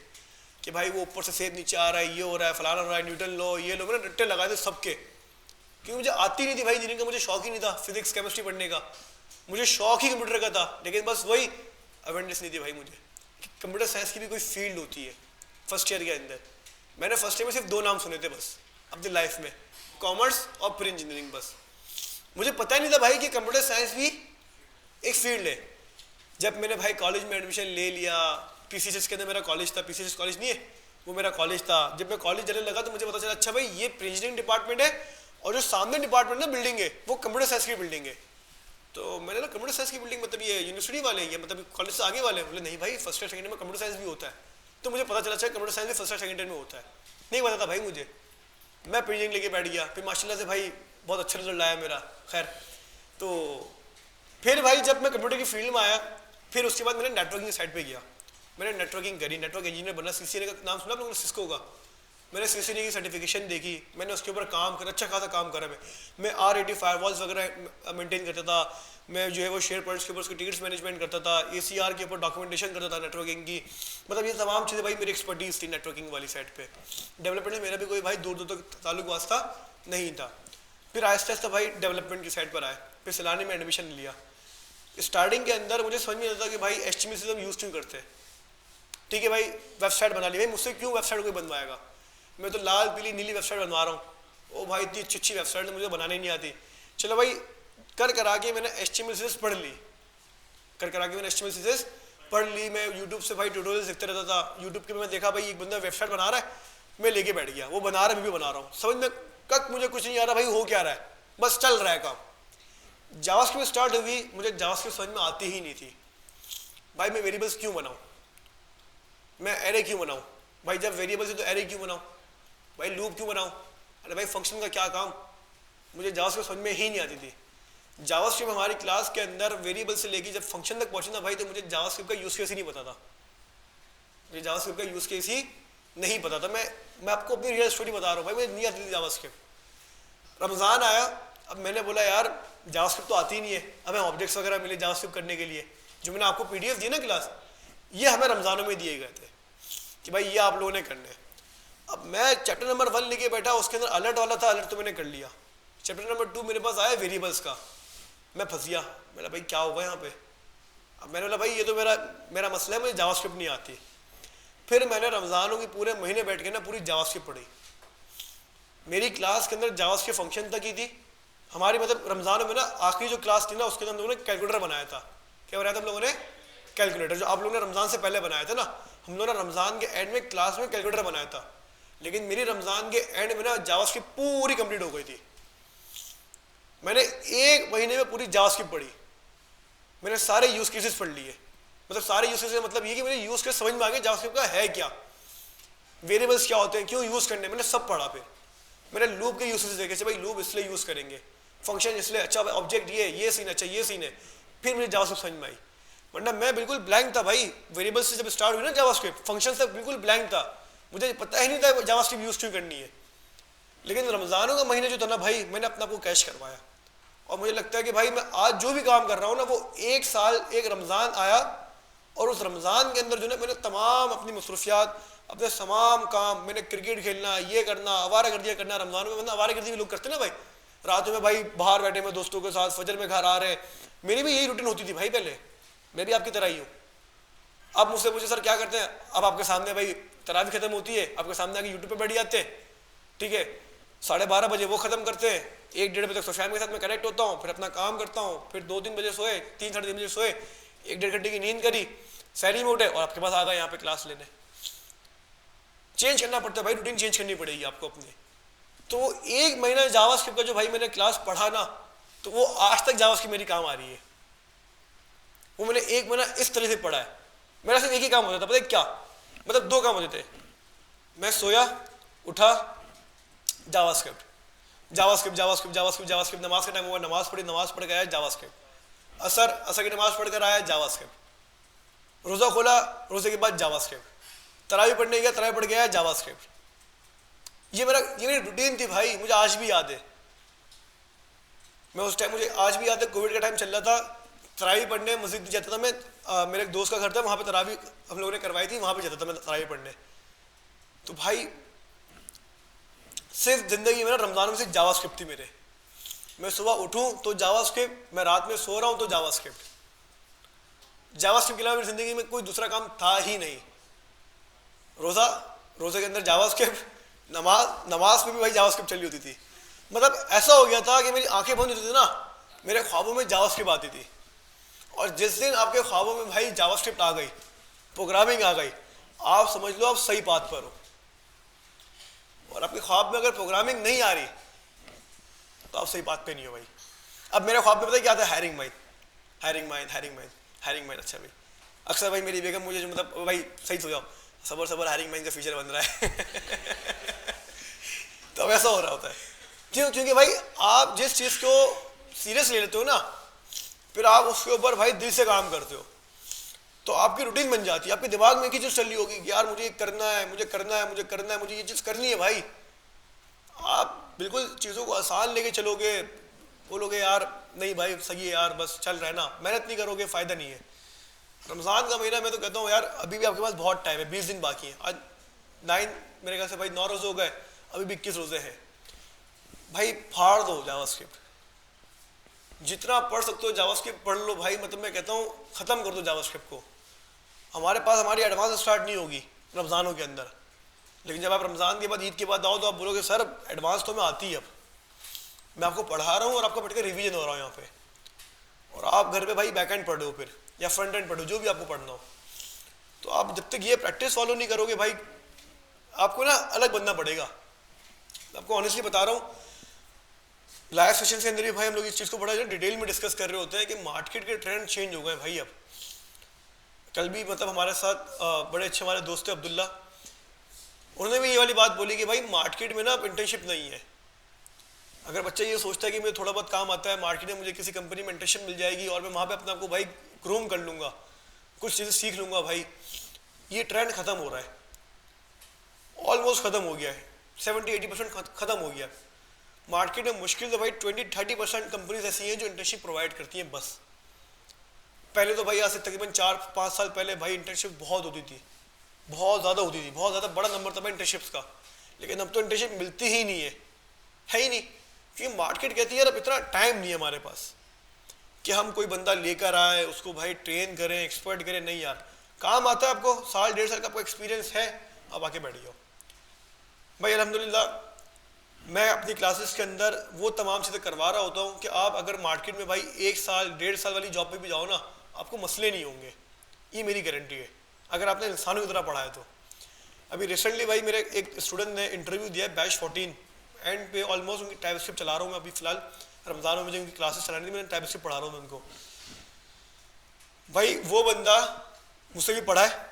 कि भाई वो ऊपर से सेब नीचे आ रहा है, ये हो रहा है, फलाना हो रहा है, न्यूटन लॉ, ये लो, मैंने रट्टे लगाए थे सबके, क्योंकि मुझे आती नहीं थी भाई। इंजीनियरिंग का मुझे शौक ही नहीं था फिजिक्स केमिस्ट्री पढ़ने का, मुझे शौक ही कंप्यूटर का था, लेकिन बस वही अवेयरनेस नहीं थी भाई मुझे कि कंप्यूटर साइंस की भी कोई फील्ड होती है। फर्स्ट ईयर के अंदर मैंने फर्स्ट ईयर में सिर्फ 2 नाम सुने थे बस अपनी लाइफ में, कॉमर्स और प्री इंजीनियरिंग। बस मुझे पता ही नहीं था भाई कि कंप्यूटर साइंस भी एक फील्ड है। जब मैंने भाई कॉलेज में एडमिशन ले लिया, पीसीएस के अंदर मेरा कॉलेज था, पीसीएस कॉलेज नहीं है वो मेरा कॉलेज था। जब मैं कॉलेज जाने लगा तो मुझे पता चला अच्छा भाई ये प्री इंजीनियरिंग डिपार्टमेंट है और जो सामने डिपार्टमेंट ना बिल्डिंग है वो कंप्यूटर साइंस की बिल्डिंग है। तो मैंने ना कंप्यूटर साइंस की बिल्डिंग मतलब ये यूनिवर्सिटी वाले, ये मतलब कॉलेज से आगे वाले, बोले नहीं भाई फर्स्ट ईयर सेकंड ईयर में कंप्यूटर साइंस भी होता है। तो मुझे पता चला अच्छा कंप्यूटर साइंस भी फर्स्ट ईयर सेकंड ईयर में होता है, नहीं पता था भाई मुझे। मैं प्री इंजीनियरिंग लेके बैठ गया, फिर माशाल्लाह से भाई बहुत अच्छा रिजल्ट आया मेरा। खैर तो फिर भाई जब मैं कंप्यूटर की फील्ड में आया, फिर उसके बाद मैंने नेटवर्किंग साइड पे गया, मैंने नेटवर्किंग करी, नेटवर्क इंजीनियर बना। सीसीएनए का नाम सुना आप लोगों ने, सिस्को का, मैंने सीसीएनए की सर्टिफिकेशन देखी, मैंने उसके ऊपर काम करा, अच्छा खासा काम करा। मैं R80 फायरवॉल्स वगैरह मेंटेन करता था, मैं जो है वो शेयर पॉइंट्स के ऊपर उसकी टिकट्स मैनेजमेंट करता था, ACR के ऊपर डॉक्यूमेंटेशन करता था नेटवर्किंग की, मतलब ये तमाम चीज़ें भाई मेरी एक्सपर्टीज़ थी नेटवर्किंग वाली साइड पे। डेवलपमेंट में मेरा भी कोई भाई दूर दूर तक ताल्लुक वास्ता नहीं था। फिर आहिस्ता आहिस्ता भाई डेवलपमेंट की साइड पर आया, फिर सलानी में एडमिशन लिया। स्टार्टिंग के अंदर मुझे समझ में आता कि भाई HTML से हम यूज़ क्यों करते हैं, ठीक है भाई वेबसाइट बना ली, भाई मुझसे क्यों वेबसाइट कोई बनवाएगा, मैं तो लाल पीली नीली वेबसाइट बनवा रहा हूँ, ओ भाई इतनी अच्छी अच्छी वेबसाइट मुझे बनाने नहीं आती। चलो भाई कर करा के मैंने HTML CSS पढ़ ली, कर करा के मैंने HTML CSS पढ़ ली। मैं यूट्यूब से भाई ट्यूटोरियल्स देखते रहता था, यूट्यूब के मैं देखा भाई एक बंदा वेबसाइट बना रहा है, मैं लेके बैठ गया, वो बना रहा है मैं भी बना रहा हूँ, समझ में कक मुझे कुछ नहीं आ रहा भाई हो क्या रहा है, बस चल रहा है काम। जावास्क्रिप्ट में स्टार्ट हुई, मुझे जावास्क्रिप्ट समझ में आती ही नहीं थी। भाई मैं वेरिएबल्स क्यों बनाऊँ, मैं एरे क्यों बनाऊँ, भाई जब वेरिएबल्स है तो एरे क्यों बनाऊँ, भाई लूप क्यों बनाऊँ, अरे भाई फंक्शन का क्या काम, मुझे जावास्क्रिप्ट समझ में ही नहीं आती थी। जावास्क्रिप्ट हमारी क्लास के अंदर वेरिएबल से लेके जब फंक्शन तक पहुँचे ना भाई, तो मुझे जावास्क्रिप्ट का यूज़ केस ही नहीं पता था, मुझे जावास्क्रिप्ट का यूज़ केस ही नहीं पता था। मैं आपको अपनी रियल स्टोरी बता रहा हूँ भाई, मुझे नहीं आती थी जावास्क्रिप्ट। रमज़ान आया, अब मैंने बोला यार जावास्क्रिप्ट तो आती ही नहीं है, हमें ऑब्जेक्ट्स वगैरह मिले जावास्क्रिप्ट करने के लिए, जो मैंने आपको PDF दी ना क्लास, ये हमें रमज़ानों में दिए गए थे कि भाई ये आप लोगों ने करने हैं। अब मैं चैप्टर नंबर 1 लेके बैठा, उसके अंदर अलर्ट वाला था, अलर्ट तो मैंने कर लिया। चैप्टर नंबर 2 मेरे पास आया वेरिएबल्स का, मैं फंस गया, मेरा भाई क्या होगा यहाँ पे। अब मैंने बोला भाई ये तो मेरा मसला है, मुझे जावास्क्रिप्ट नहीं आती। फिर मैंने रमज़ानों की पूरे महीने बैठ के ना पूरी जावास्क्रिप्ट पढ़ी, मेरी क्लास के अंदर जावास्क्रिप्ट फंक्शन तक की थी हमारी, मतलब रमज़ान में ना आखिरी जो क्लास थी ना उसके अंदर हम लोगों ने कैलकुलेटर बनाया था। क्या बनाया था हम लोगों ने? कैलकुलेटर। जो आप लोगों ने रमज़ान से पहले बनाया था ना, हम लोगों ने रमज़ान के एंड में क्लास में कैलकुलेटर बनाया था। लेकिन मेरी रमज़ान के एंड में ना जावास्क्रिप्ट पूरी कंप्लीट हो गई थी। मैंने 1 महीने में पूरी जावास्क्रिप्ट पढ़ी, मैंने सारे यूज़ केसेस पढ़ लिए। मतलब सारे यूज़ केसेस मतलब ये कि मुझे यूज़ केस समझ में आ गया जावास्क्रिप्ट का है क्या, वेरिएबल्स क्या होते हैं, क्यों यूज़ करने, मैंने सब पढ़ा। फिर मैंने लूप के यूसेस देखे, भाई लूप इसलिए यूज़ करेंगे, फंक्शन इसलिए, अच्छा ऑब्जेक्ट ये सीन, अच्छा ये सीन है। फिर मुझे जावास्क्रिप्ट समझ में आई, वरना मैं बिल्कुल ब्लैंक था भाई। वेरिएबल्स से जब स्टार्ट हुई ना जावास्क्रिप्ट, फंक्शन से बिल्कुल ब्लैंक था, मुझे पता ही नहीं था जावास्क्रिप्ट यूज़ क्यों करनी है। लेकिन रमज़ानों का महीना जो था ना भाई, मैंने अपना को कैश करवाया। और मुझे लगता है कि भाई मैं आज जो भी काम कर रहा हूँ ना, वो 1 साल, एक रमज़ान आया और उस रमज़ान के अंदर जो है मैंने तमाम अपनी मसरूफियात, अपने तमाम काम, मैंने क्रिकेट खेलना, ये करना, आवारागर्दियाँ करना। रमज़ान में मतलब आवारागर्दी भी लोग करते ना भाई, रात में भाई बाहर बैठे में दोस्तों के साथ, फजर में घर आ रहे हैं। मेरी भी यही रूटीन होती थी भाई पहले, मैं भी आपकी तरह ही हूँ। अब मुझसे पूछे सर क्या करते हैं, अब आपके सामने भाई तरावी खत्म होती है, आपके सामने आके यूट्यूब पे बैठ जाते हैं, ठीक है, 12:30 बजे वो ख़त्म करते हैं, 1-1:30 बजे तक सोफियान के साथ मैं कनेक्ट होता हूँ, फिर अपना काम करता हूँ, फिर 2-3 बजे सोए, 3-3:30 बजे सोए, 1-1.5 घंटे की नींद करी, सहरी में उठे और आपके पास आ गए यहाँ पे क्लास लेने। चेंज करना पड़ता है भाई, रूटीन चेंज करनी पड़ेगी आपको अपनी। तो 1 महीना जावास्क्रिप्ट का जो भाई मैंने क्लास पढ़ा ना, तो वो आज तक जावास्क्रिप्ट मेरी काम आ रही है। वो मैंने 1 महीना इस तरह से पढ़ा है। मेरा सिर्फ एक ही काम होता था, पता है क्या, मतलब 2 काम होते थे। मैं सोया उठा, JavaScript JavaScript JavaScript JavaScript JavaScript, नमाज का टाइम हुआ, नमाज पढ़ी, नमाज पढ़ के आया, जावास्क्रिप्ट। असर की नमाज पढ़ कर आया, जावास्क्रिप्ट। रोज़ा खोला, रोज़े के बाद जावास्क्रिप्ट। तरावी पढ़ने गया, तरावी पढ़ के आया, जावास्क्रिप्ट। ये मेरी रूटीन थी भाई, मुझे आज भी याद है। मैं उस टाइम, मुझे आज भी याद है, कोविड का टाइम चल रहा था, तरावी पढ़ने मस्जिद जाता था मैं। मेरे एक दोस्त का घर था, वहाँ पे तरावी हम लोगों ने करवाई थी, वहाँ पे जाता था मैं तरावी पढ़ने। तो भाई सिर्फ ज़िंदगी में ना रमज़ान में सिर्फ जावास्क्रिप्ट थी मेरे। मैं सुबह उठूँ तो जावास्क्रिप्ट, मैं रात में सो रहा हूँ तो जावास्क्रिप्ट। जावास्क्रिप्ट के अलावा मेरी ज़िंदगी में कोई दूसरा काम था ही नहीं। रोज़े के अंदर जावास्क्रिप्ट, नमाज में भी भाई जावास्क्रिप्ट चली होती थी। मतलब ऐसा हो गया था कि मेरी आंखें बंद होती थी ना, मेरे ख्वाबों में जावास्क्रिप्ट आती थी। और जिस दिन आपके ख्वाबों में भाई जावास्क्रिप्ट आ गई, प्रोग्रामिंग आ गई, आप समझ लो आप सही बात पर हो। और आपके ख्वाब में अगर प्रोग्रामिंग नहीं आ रही तो आप सही बात पे नहीं हो भाई। अब मेरे ख्वाब में पता है क्या आता है, hiring mind, hiring mind, hiring mind, hiring mind. अच्छा भाई, अक्सर भाई मेरी बेगम मुझे मतलब भाई सही सो जाओ, सबर सबर, हायरिंग माइंड का फीचर बन रहा है। तो ऐसा हो रहा होता है। क्यों? क्योंकि भाई आप जिस चीज़ को सीरियस ले लेते हो ना, फिर आप उसके ऊपर भाई दिल से काम करते हो, तो आपकी रूटीन बन जाती है। आपके दिमाग में एक ही चीज़ चल रही होगी कि यार मुझे ये करना है, मुझे करना है, मुझे करना है, मुझे ये चीज़ करनी है। भाई आप बिल्कुल चीज़ों को आसान लेके चलोगे, बोलोगे यार नहीं भाई सही है यार, बस चल रहा है ना, मेहनत नहीं करोगे, फ़ायदा नहीं है। रमज़ान का महीना मैं तो कहता हूँ यार, अभी भी आपके पास बहुत टाइम है, 20 दिन बाकी हैं। आज 9 मेरे ख्याल से भाई 9 रोज़े हो गए, अभी भी 21 रोज़े हैं। भाई फाड़ दो जावास्क्रिप्ट, जितना पढ़ सकते हो जावास्क्रिप्ट पढ़ लो भाई। मतलब मैं कहता हूँ ख़त्म कर दो जावास्क्रिप्ट को। हमारे पास हमारी एडवांस स्टार्ट नहीं होगी रमज़ानों के अंदर, लेकिन जब आप रमज़ान के बाद, ईद के बाद आओ तो आप बोलोगे सर एडवांस तो मैं आती है, अब मैं आपको पढ़ा रहा हूँ और आपका बैठ कर रिवीजन हो रहा हूँ यहाँ पे, और आप घर पे भाई बैक एंड पढ़ो फिर या फ्रंट एंड पढ़ो, जो भी आपको पढ़ना हो। तो आप जब तक ये प्रैक्टिस फॉलो नहीं करोगे भाई, आपको ना अलग बनना पड़ेगा। आपको ऑनेस्टली बता रहा हूँ, लाइव सेशन के अंदर भी भाई हम लोग इस चीज़ को बड़ा डिटेल में डिस्कस कर रहे होते हैं कि मार्केट के ट्रेंड चेंज हो गए भाई। अब कल भी मतलब हमारे साथ बड़े अच्छे हमारे दोस्त थे अब्दुल्ला, उन्होंने भी ये वाली बात बोली कि भाई मार्केट में ना अब इंटर्नशिप नहीं है। अगर बच्चा ये सोचता है कि मुझे थोड़ा बहुत काम आता है मार्केट में, मुझे किसी कंपनी में इंटर्नशिप मिल जाएगी और मैं वहाँ पे अपने आप को भाई ग्रूम कर लूँगा, कुछ चीज़ें सीख लूँगा, भाई ये ट्रेंड ख़त्म हो रहा है, ऑलमोस्ट ख़त्म हो गया है, 70-80% ख़त्म हो गया। मार्केट में मुश्किल तो भाई 20-30% कंपनीज ऐसी हैं जो इंटर्नशिप प्रोवाइड करती हैं बस। पहले तो भाई आज से तकरीबन 4-5 साल पहले भाई इंटर्नशिप बहुत होती थी, बहुत ज़्यादा होती थी, बहुत ज़्यादा बड़ा नंबर था भाई इंटर्नशिप्स का। लेकिन अब तो इंटर्नशिप मिलती ही नहीं है ही नहीं, क्योंकि मार्केट कहती है यार अब इतना टाइम नहीं है हमारे पास कि हम कोई बंदा लेकर आए, उसको भाई ट्रेन करें, एक्सपर्ट करें। नहीं यार, काम आता है आपको, 1.5 साल का आपको एक्सपीरियंस है, अब आके बैठ जाओ भाई। अल्हम्दुलिल्लाह मैं अपनी क्लासेस के अंदर वो तमाम चीज़ें करवा रहा होता हूँ कि आप अगर मार्केट में भाई 1 साल 1.5 साल वाली जॉब पे भी जाओ ना, आपको मसले नहीं होंगे, ये मेरी गारंटी है, अगर आपने इंसानों की तरह पढ़ा है तो। अभी रिसेंटली भाई मेरे एक स्टूडेंट ने इंटरव्यू दिया है बैच 14 एंड पे, ऑलमोस्ट उनकी टाइपस्क्रिप्ट चला रहा हूँ मैं अभी फिलहाल, रमज़ान में मुझे उनकी क्लासेस चलानी थी, मैंने टाइपस्क्रिप्ट पढ़ा रहा हूँ उनको। भाई वो बंदा मुझसे भी पढ़ा है,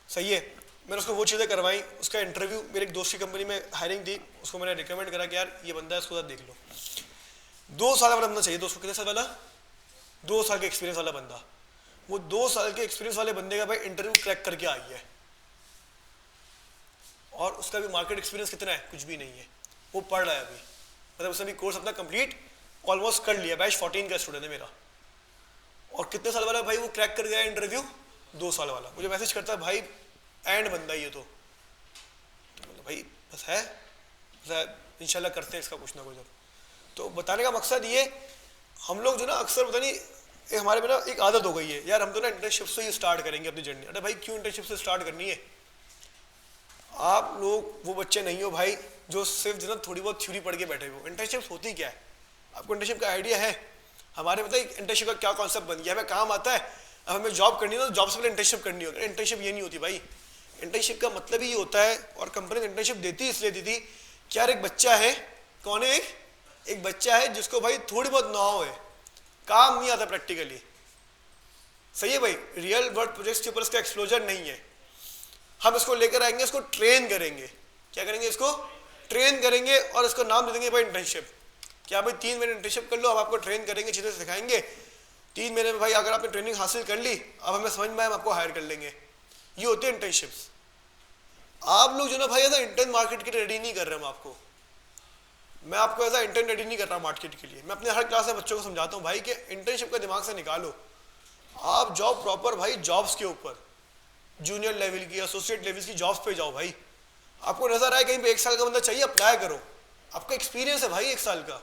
सही है, मैंने उसको वो चीज़ें करवाई, उसका इंटरव्यू मेरे एक दोस्त की कंपनी में हायरिंग थी, उसको मैंने रिकमेंड करा कि यार ये बंदा है, इसको देख लो। 2 साल वाला बंदा चाहिए दोस्तों, कितने साल वाला? 2 साल के एक्सपीरियंस वाला बंदा। वो 2 साल के एक्सपीरियंस वाले बंदे का भाई इंटरव्यू क्रैक करके आई है, और उसका भी मार्केट एक्सपीरियंस कितना है? कुछ भी नहीं है, वो पढ़ रहा है अभी, मतलब उसने भी कोर्स अपना कंप्लीट ऑलमोस्ट कर लिया, बैच 14 का स्टूडेंट है मेरा। और कितने साल वाला भाई वो क्रैक कर गया इंटरव्यू? 2 साल वाला। मुझे मैसेज करता है भाई एंड बंदा ये तो मतलब भाई बस है इंशाल्लाह करते हैं इसका कुछ ना कुछ। अब तो बताने का मकसद ये, हम लोग जो ना अक्सर पता नहीं हमारे में ना एक आदत हो गई है यार, हम तो ना इंटर्नशिप से ही स्टार्ट करेंगे अपनी जर्नी। अरे भाई क्यों इंटर्नशिप से स्टार्ट करनी है? आप लोग वो बच्चे नहीं हो भाई जो सिर्फ जो ना थोड़ी बहुत थ्योरी पढ़ के बैठे हो। इंटर्नशिप होती क्या है? आपको इंटर्नशिप का आइडिया है? हमारे मतलब इंटर्नशिप का क्या कॉन्सेप्ट बन गया, हमें काम आता है, अब हमें जॉब करनी है तो जॉब से पहले इंटर्नशिप करनी होगी। इंटर्नशिप ये नहीं होती भाई, इंटर्नशिप का मतलब ही ये होता है, और कंपनी इंटर्नशिप देती इसलिए देती कि यार एक बच्चा है, कौन है? एक बच्चा है जिसको भाई थोड़ी बहुत नॉलेज है, काम नहीं आता प्रैक्टिकली, सही है भाई, रियल वर्ल्ड प्रोजेक्ट्स के ऊपर इसका एक्सप्लोजर नहीं है, हम इसको लेकर आएंगे, इसको ट्रेन करेंगे। क्या करेंगे? इसको ट्रेन करेंगे और इसको नाम दे देंगे भाई इंटर्नशिप। क्या भाई 3 महीने इंटर्नशिप कर लो, अब आपको ट्रेन करेंगे, चीज़ें सिखाएंगे, 3 महीने में भाई अगर आपने ट्रेनिंग हासिल कर ली, अब हमें समझ में आए, हम आपको हायर कर लेंगे। ये होते हैं इंटर्नशिप्स। आप लोग जो ना भाई ऐसा इंटर्न मार्केट के लिए रेडी नहीं कर रहे हम आपको, मैं आपको ऐसा इंटर्न रेडी नहीं कर रहा मार्केट के लिए। मैं अपने हर क्लास में बच्चों को समझाता हूँ भाई कि इंटर्नशिप का दिमाग से निकालो, आप जॉब प्रॉपर भाई जॉब्स के ऊपर, जूनियर लेवल की, एसोसिएट लेवल की जॉब्स पे जाओ भाई। आपको नजर आए कहीं पे 1 साल का बंदा चाहिए, अप्लाई करो, आपका एक्सपीरियंस है भाई 1 साल का।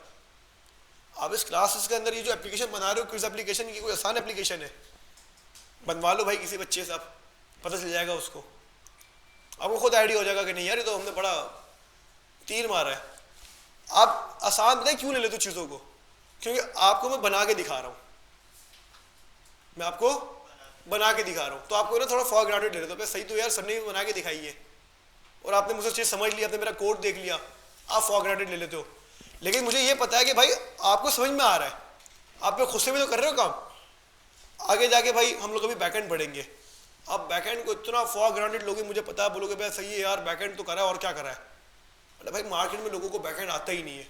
आप इस क्लासेस के अंदर ये जो एप्लीकेशन बना रहे हो, क्विज एप्लीकेशन की कोई आसान एप्लीकेशन है? बनवा लो भाई किसी बच्चे से, आप पता चल जाएगा उसको, आपको खुद आइडिया हो जाएगा कि नहीं यार ये तो हमने बड़ा तीर मारा है। आप आसान बताए क्यों ले लेते हो चीज़ों को? क्योंकि आपको मैं बना के दिखा रहा हूँ, मैं आपको बना के दिखा रहा हूँ, तो आपको ना थोड़ा फॉर ग्रांटेड ले लेते हो, सही तो यार सबने भी बना के दिखाई है और आपने मुझसे चीज़ समझ ली, आपने मेरा कोड देख लिया, आप फॉर ग्रांटेड ले लेते हो। लेकिन मुझे ये पता है कि भाई आपको समझ में आ रहा है, आप लोग खुद से भी तो कर रहे हो काम। आगे जाके भाई हम लोग अभी बैकएंड पढ़ेंगे, आप बैकएंड को इतना फॉर ग्रांटेड लोगे, मुझे पता है, बोलोगे भाई सही है यार बैकएंड तो करा है और क्या करा है। अरे भाई मार्केट में लोगों को बैकएंड आता ही नहीं है,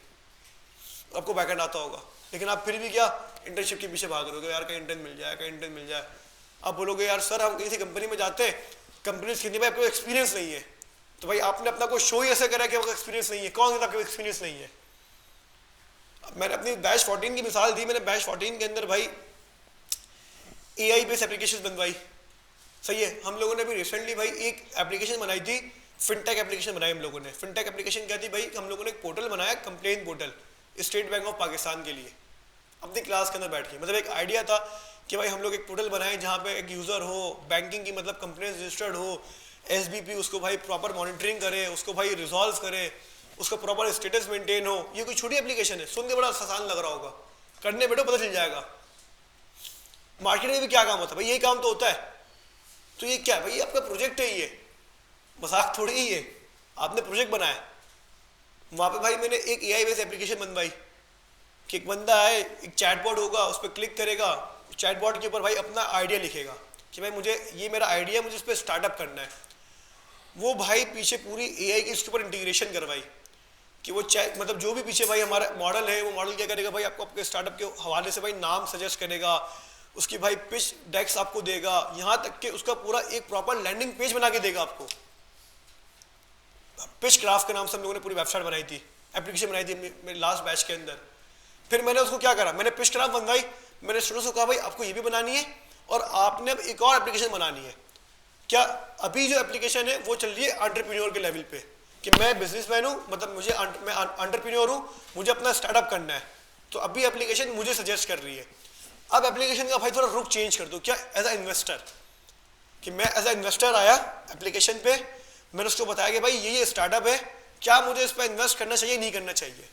आपको बैकएंड आता होगा, लेकिन आप फिर भी क्या इंटर्नशिप के पीछे भाग रहे हो यार कहीं इंटर्न मिल जाए, कहीं इंटर्न मिल जाए। आप बोलोगे यार सर हम किसी कंपनी में जाते हैं, कंपनी से भाई आपको एक्सपीरियंस नहीं है, तो भाई आपने अपना कोई शो ही ऐसा करा कि आपका एक्सपीरियंस नहीं है। कौन सा आपका एक्सपीरियंस नहीं है? मैंने अपनी बैच 14 की मिसाल दी, मैंने बैच 14 के अंदर भाई AI बेस्ड एप्लीकेशन बनवाई, सही है। हम लोगों ने भी रिसेंटली भाई एक एप्लीकेशन बनाई थी, फिनटेक एप्लीकेशन बनाई हम लोगों ने। फिनटेक एप्लीकेशन क्या थी भाई, हम लोगों ने एक पोर्टल बनाया, complain portal, state bank of Pakistan के लिए, अपनी क्लास के अंदर बैठ के। मतलब एक आइडिया था कि भाई हम लोग एक पोर्टल बनाए जहाँ पे एक यूज़र हो, बैंकिंग की मतलब कंप्लेन रजिस्टर्ड हो, SBP उसको भाई प्रॉपर मॉनिटरिंग करे, उसको भाई रिजॉल्व करे, उसका प्रॉपर स्टेटस मेंटेन हो। ये कोई छोटी एप्लीकेशन है, सुनने बड़ा आसान लग रहा होगा, करने बैठो पता चल जाएगा। मार्केट में भी क्या काम होता है भाई, यही काम तो होता है। तो ये क्या है भाई, आपका प्रोजेक्ट है, ये मजाक थोड़ी ही है, आपने प्रोजेक्ट बनाया। वहाँ पे भाई मैंने एक AI बेस्ड एप्लीकेशन बनवाई कि एक बंदा है, एक चैटबॉट होगा, उस पर क्लिक करेगा, चैटबॉट के ऊपर भाई अपना आइडिया लिखेगा कि भाई मुझे ये मेरा आइडिया, मुझे इस पर स्टार्टअप करना है। वो भाई पीछे पूरी AI की इसके ऊपर इंटीग्रेशन करवाई कि वो मतलब जो भी पीछे भाई हमारा मॉडल है, वो मॉडल क्या करेगा भाई, आपको आपके स्टार्टअप के हवाले से भाई नाम सजेस्ट करेगा, उसकी भाई पिच डेक्स आपको देगा, यहाँ तक कि उसका पूरा एक प्रॉपर लैंडिंग पेज बना के देगा आपको। पिच क्राफ्ट के नाम से हम लोगों ने पूरी वेबसाइट बनाई थी, एप्लीकेशन बनाई थी मेरे लास्ट बैच के अंदर। फिर मैंने उसको क्या करा, मैंने पिच क्राफ्ट बनवाई, मैंने स्टूडेंट्स को कहा भाई आपको ये भी बनानी है और आपने अब एक और एप्लीकेशन बनानी है। क्या अभी जो एप्लीकेशन है वो चल रही है एंटरप्रेन्योर के लेवल पे कि मैं बिजनेसमैन हूँ, मतलब मुझे मैं एंटरप्रेन्योर हूँ, मुझे अपना स्टार्टअप करना है, तो अभी एप्लीकेशन मुझे सजेस्ट कर रही है। अब एप्लीकेशन का भाई थोड़ा रुख चेंज कर दो, क्या एज अ इन्वेस्टर, कि मैं एज अ इन्वेस्टर आया एप्लीकेशन पे, मैंने उसको बताया कि भाई ये स्टार्टअप है, क्या मुझे इस पर इन्वेस्ट करना चाहिए नहीं करना चाहिए,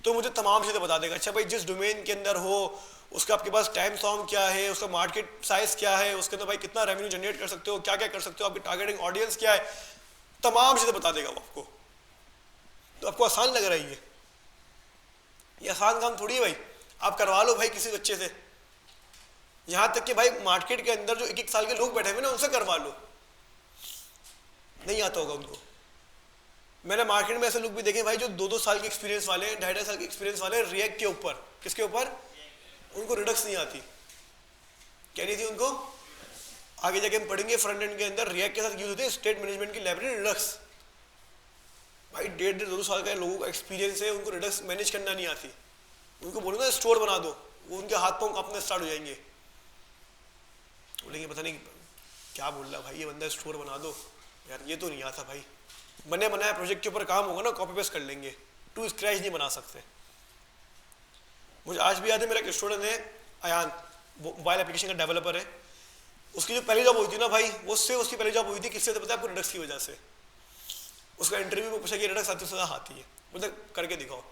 तो मुझे तमाम चीज़ें बता देगा। अच्छा भाई जिस डोमेन के अंदर हो उसका आपके पास टाइम सॉन्ग क्या है, उसका मार्केट साइज क्या है, उसके अंदर भाई कितना रेवेन्यू जनरेट कर सकते हो, क्या क्या कर सकते हो, आपकी टारगेटिंग ऑडियंस क्या है, तमाम चीज़ें बता देगा वो आपको। तो आपको आसान लग रहा है ये आसान काम थोड़ी है भाई, आप करवा लो भाई किसी बच्चे से, यहाँ तक कि भाई मार्केट के अंदर जो 1-1 साल के लोग बैठे हुए ना उनसे करवा लो, नहीं आता होगा उनको। मैंने मार्केट में ऐसे लोग भी देखे भाई जो 2-2 साल के एक्सपीरियंस वाले हैं, 2.5 साल के एक्सपीरियंस वाले हैं रिएक्ट के ऊपर, किसके ऊपर, उनको रिडक्स नहीं आती, क्या नहीं थी उनको, आगे जाके हम पढ़ेंगे फ्रंट एंड के अंदर रिएक्ट के साथ यूज होती है स्टेट मैनेजमेंट की लाइब्रेरी रिडक्स। भाई 1.5-2 साल का लोगों का एक्सपीरियंस है, उनको रिडक्स मैनेज करना नहीं आती, उनको बोलो ना स्टोर बना दो, वो उनके हाथ पांव कांपने स्टार्ट हो जाएंगे, बोलेंगे पता नहीं क्या बोल रहा भाई ये बंदा, स्टोर बना दो यार, ये तो नहीं आता भाई, बने बनाए प्रोजेक्ट के ऊपर काम होगा ना कॉपी पेस्ट कर लेंगे, टू स्क्रैच नहीं बना सकते। मुझे आज भी याद है मेरा एक स्टूडेंट है अयान, मोबाइल एप्लीकेशन का डेवलपर है, उसकी जो पहली जॉब हुई थी ना भाई, वो सिर्फ उसकी पहली जॉब हुई थी किससे पता है आपको, रिडक्स की वजह से। उसका इंटरव्यू में पूछा कि रिडक्स आती है, आती है, मतलब करके दिखाओ।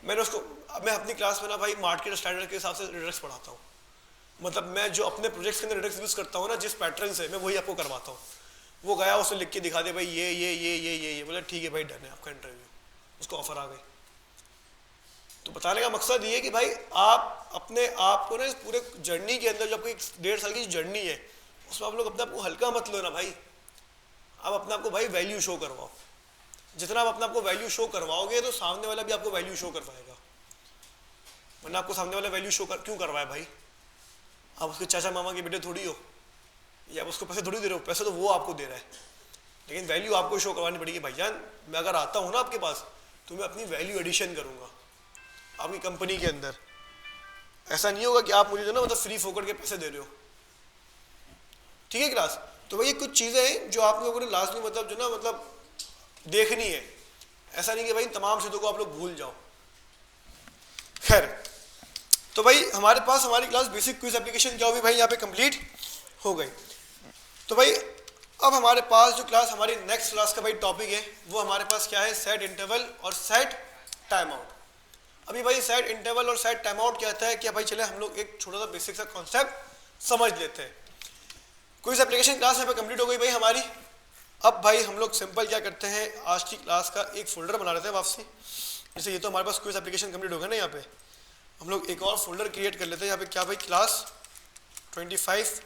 मैंने उसको, मैं अपनी क्लास में ना भाई मार्केट स्टैंडर्ड के हिसाब से रिडक्स पढ़ाता हूँ, मतलब मैं जो अपने प्रोजेक्ट्स के अंदर रिडक्स यूज़ करता हूँ ना जिस पैटर्न से, मैं वही आपको करवाता हूँ। वो गया उसने लिख के दिखा दे भाई ये बोला ठीक है भाई डन है आपका इंटरव्यू, उसको ऑफर आ गई। तो बताने का मकसद ये है कि भाई आप अपने आप को ना इस पूरे जर्नी के अंदर, जो आपकी 1.5 साल की जर्नी है उसमें आप लोग अपने आप को हल्का मत लो ना भाई, आप अपने आप को भाई वैल्यू शो करवाओ। जितना आप अपने आप को वैल्यू शो करवाओगे तो सामने वाला भी आपको वैल्यू शो करवाएगा, वरना आपको सामने वाला वैल्यू शो क्यों करवाए भाई, आप उसके चाचा मामा के बेटे थोड़ी हो, या आप उसको पैसे थोड़ी दे रहे हो, पैसे तो वो आपको दे रहा है, लेकिन वैल्यू आपको शो करवानी पड़ेगी। भाईजान मैं अगर आता हूँ ना आपके पास तो मैं अपनी वैल्यू एडिशन करूँगा आपकी कंपनी के अंदर, ऐसा नहीं होगा कि आप मुझे जो ना मतलब फ्री फोकट के पैसे दे रहे हो, ठीक है क्लास। तो भाई ये कुछ चीज़ें हैं जो आप लोगों ने लाजमी मतलब जो ना मतलब देखनी है, ऐसा नहीं कि भाई तमाम चीज़ों को आप लोग भूल जाओ। खैर तो भाई हमारे पास हमारी क्लास बेसिक क्विज एप्लीकेशन क्या होगी भाई यहाँ पे कंप्लीट हो गई। तो भाई अब हमारे पास जो क्लास हमारी नेक्स्ट क्लास का भाई टॉपिक है वो हमारे पास क्या है, सेट इंटरवल और सेट टाइम आउट। अभी भाई सेट इंटरवल और सेट टाइम आउट क्या है कि भाई चले हम लोग एक छोटा सा बेसिक सा कॉन्सेप्ट समझ लेते हैं। क्विज एप्लीकेशन क्लास यहाँ पे कंप्लीट हो गई भाई हमारी। अब भाई हम लोग सिंपल क्या करते हैं, आज की क्लास का एक फोल्डर बना लेते हैं वापसी, जैसे ये तो हमारे पास क्विज एप्लीकेशन कंप्लीट हो गया ना, यहाँ पे हम लोग एक और फोल्डर क्रिएट कर लेते हैं। यहाँ पे क्या भाई क्लास 25।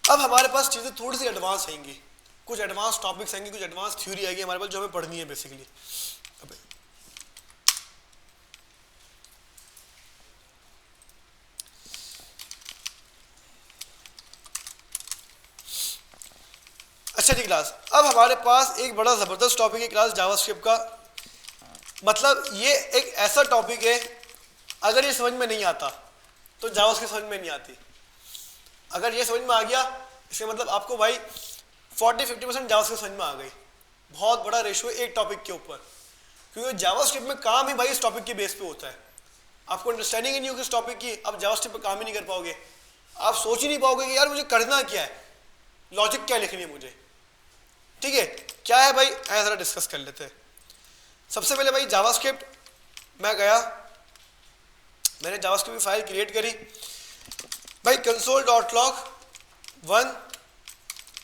अब हमारे पास चीज़ें थोड़ी सी एडवांस आएंगी, कुछ एडवांस टॉपिक्स आएंगे, कुछ एडवांस थ्योरी आएगी हमारे पास जो हमें पढ़नी है बेसिकली। अच्छा जी क्लास, अब हमारे पास एक बड़ा ज़बरदस्त टॉपिक है क्लास जावास्क्रिप्ट का। मतलब ये एक ऐसा टॉपिक है अगर ये समझ में नहीं आता तो जावास्क्रिप्ट समझ में नहीं आती, अगर ये समझ में आ गया इसका मतलब आपको भाई 40-50% जावास्क्रिप्ट समझ में आ गई। बहुत बड़ा रेशियो एक टॉपिक के ऊपर, क्योंकि जावास्क्रिप्ट में काम ही भाई इस टॉपिक के बेस पे होता है। आपको अंडरस्टैंडिंग ही नहीं होगी इस टॉपिक की, आप जावास्क्रिप्ट पे काम ही नहीं कर पाओगे, आप सोच ही नहीं पाओगे कि यार मुझे करना क्या है, लॉजिक क्या लिखनी है मुझे। ठीक है, क्या है भाई ऐसा ज़रा डिस्कस कर लेते हैं। सबसे पहले भाई जावास्क्रिप्ट मैं गया, मैंने जावास्क्रिप्ट की फाइल क्रिएट करी भाई, console.log1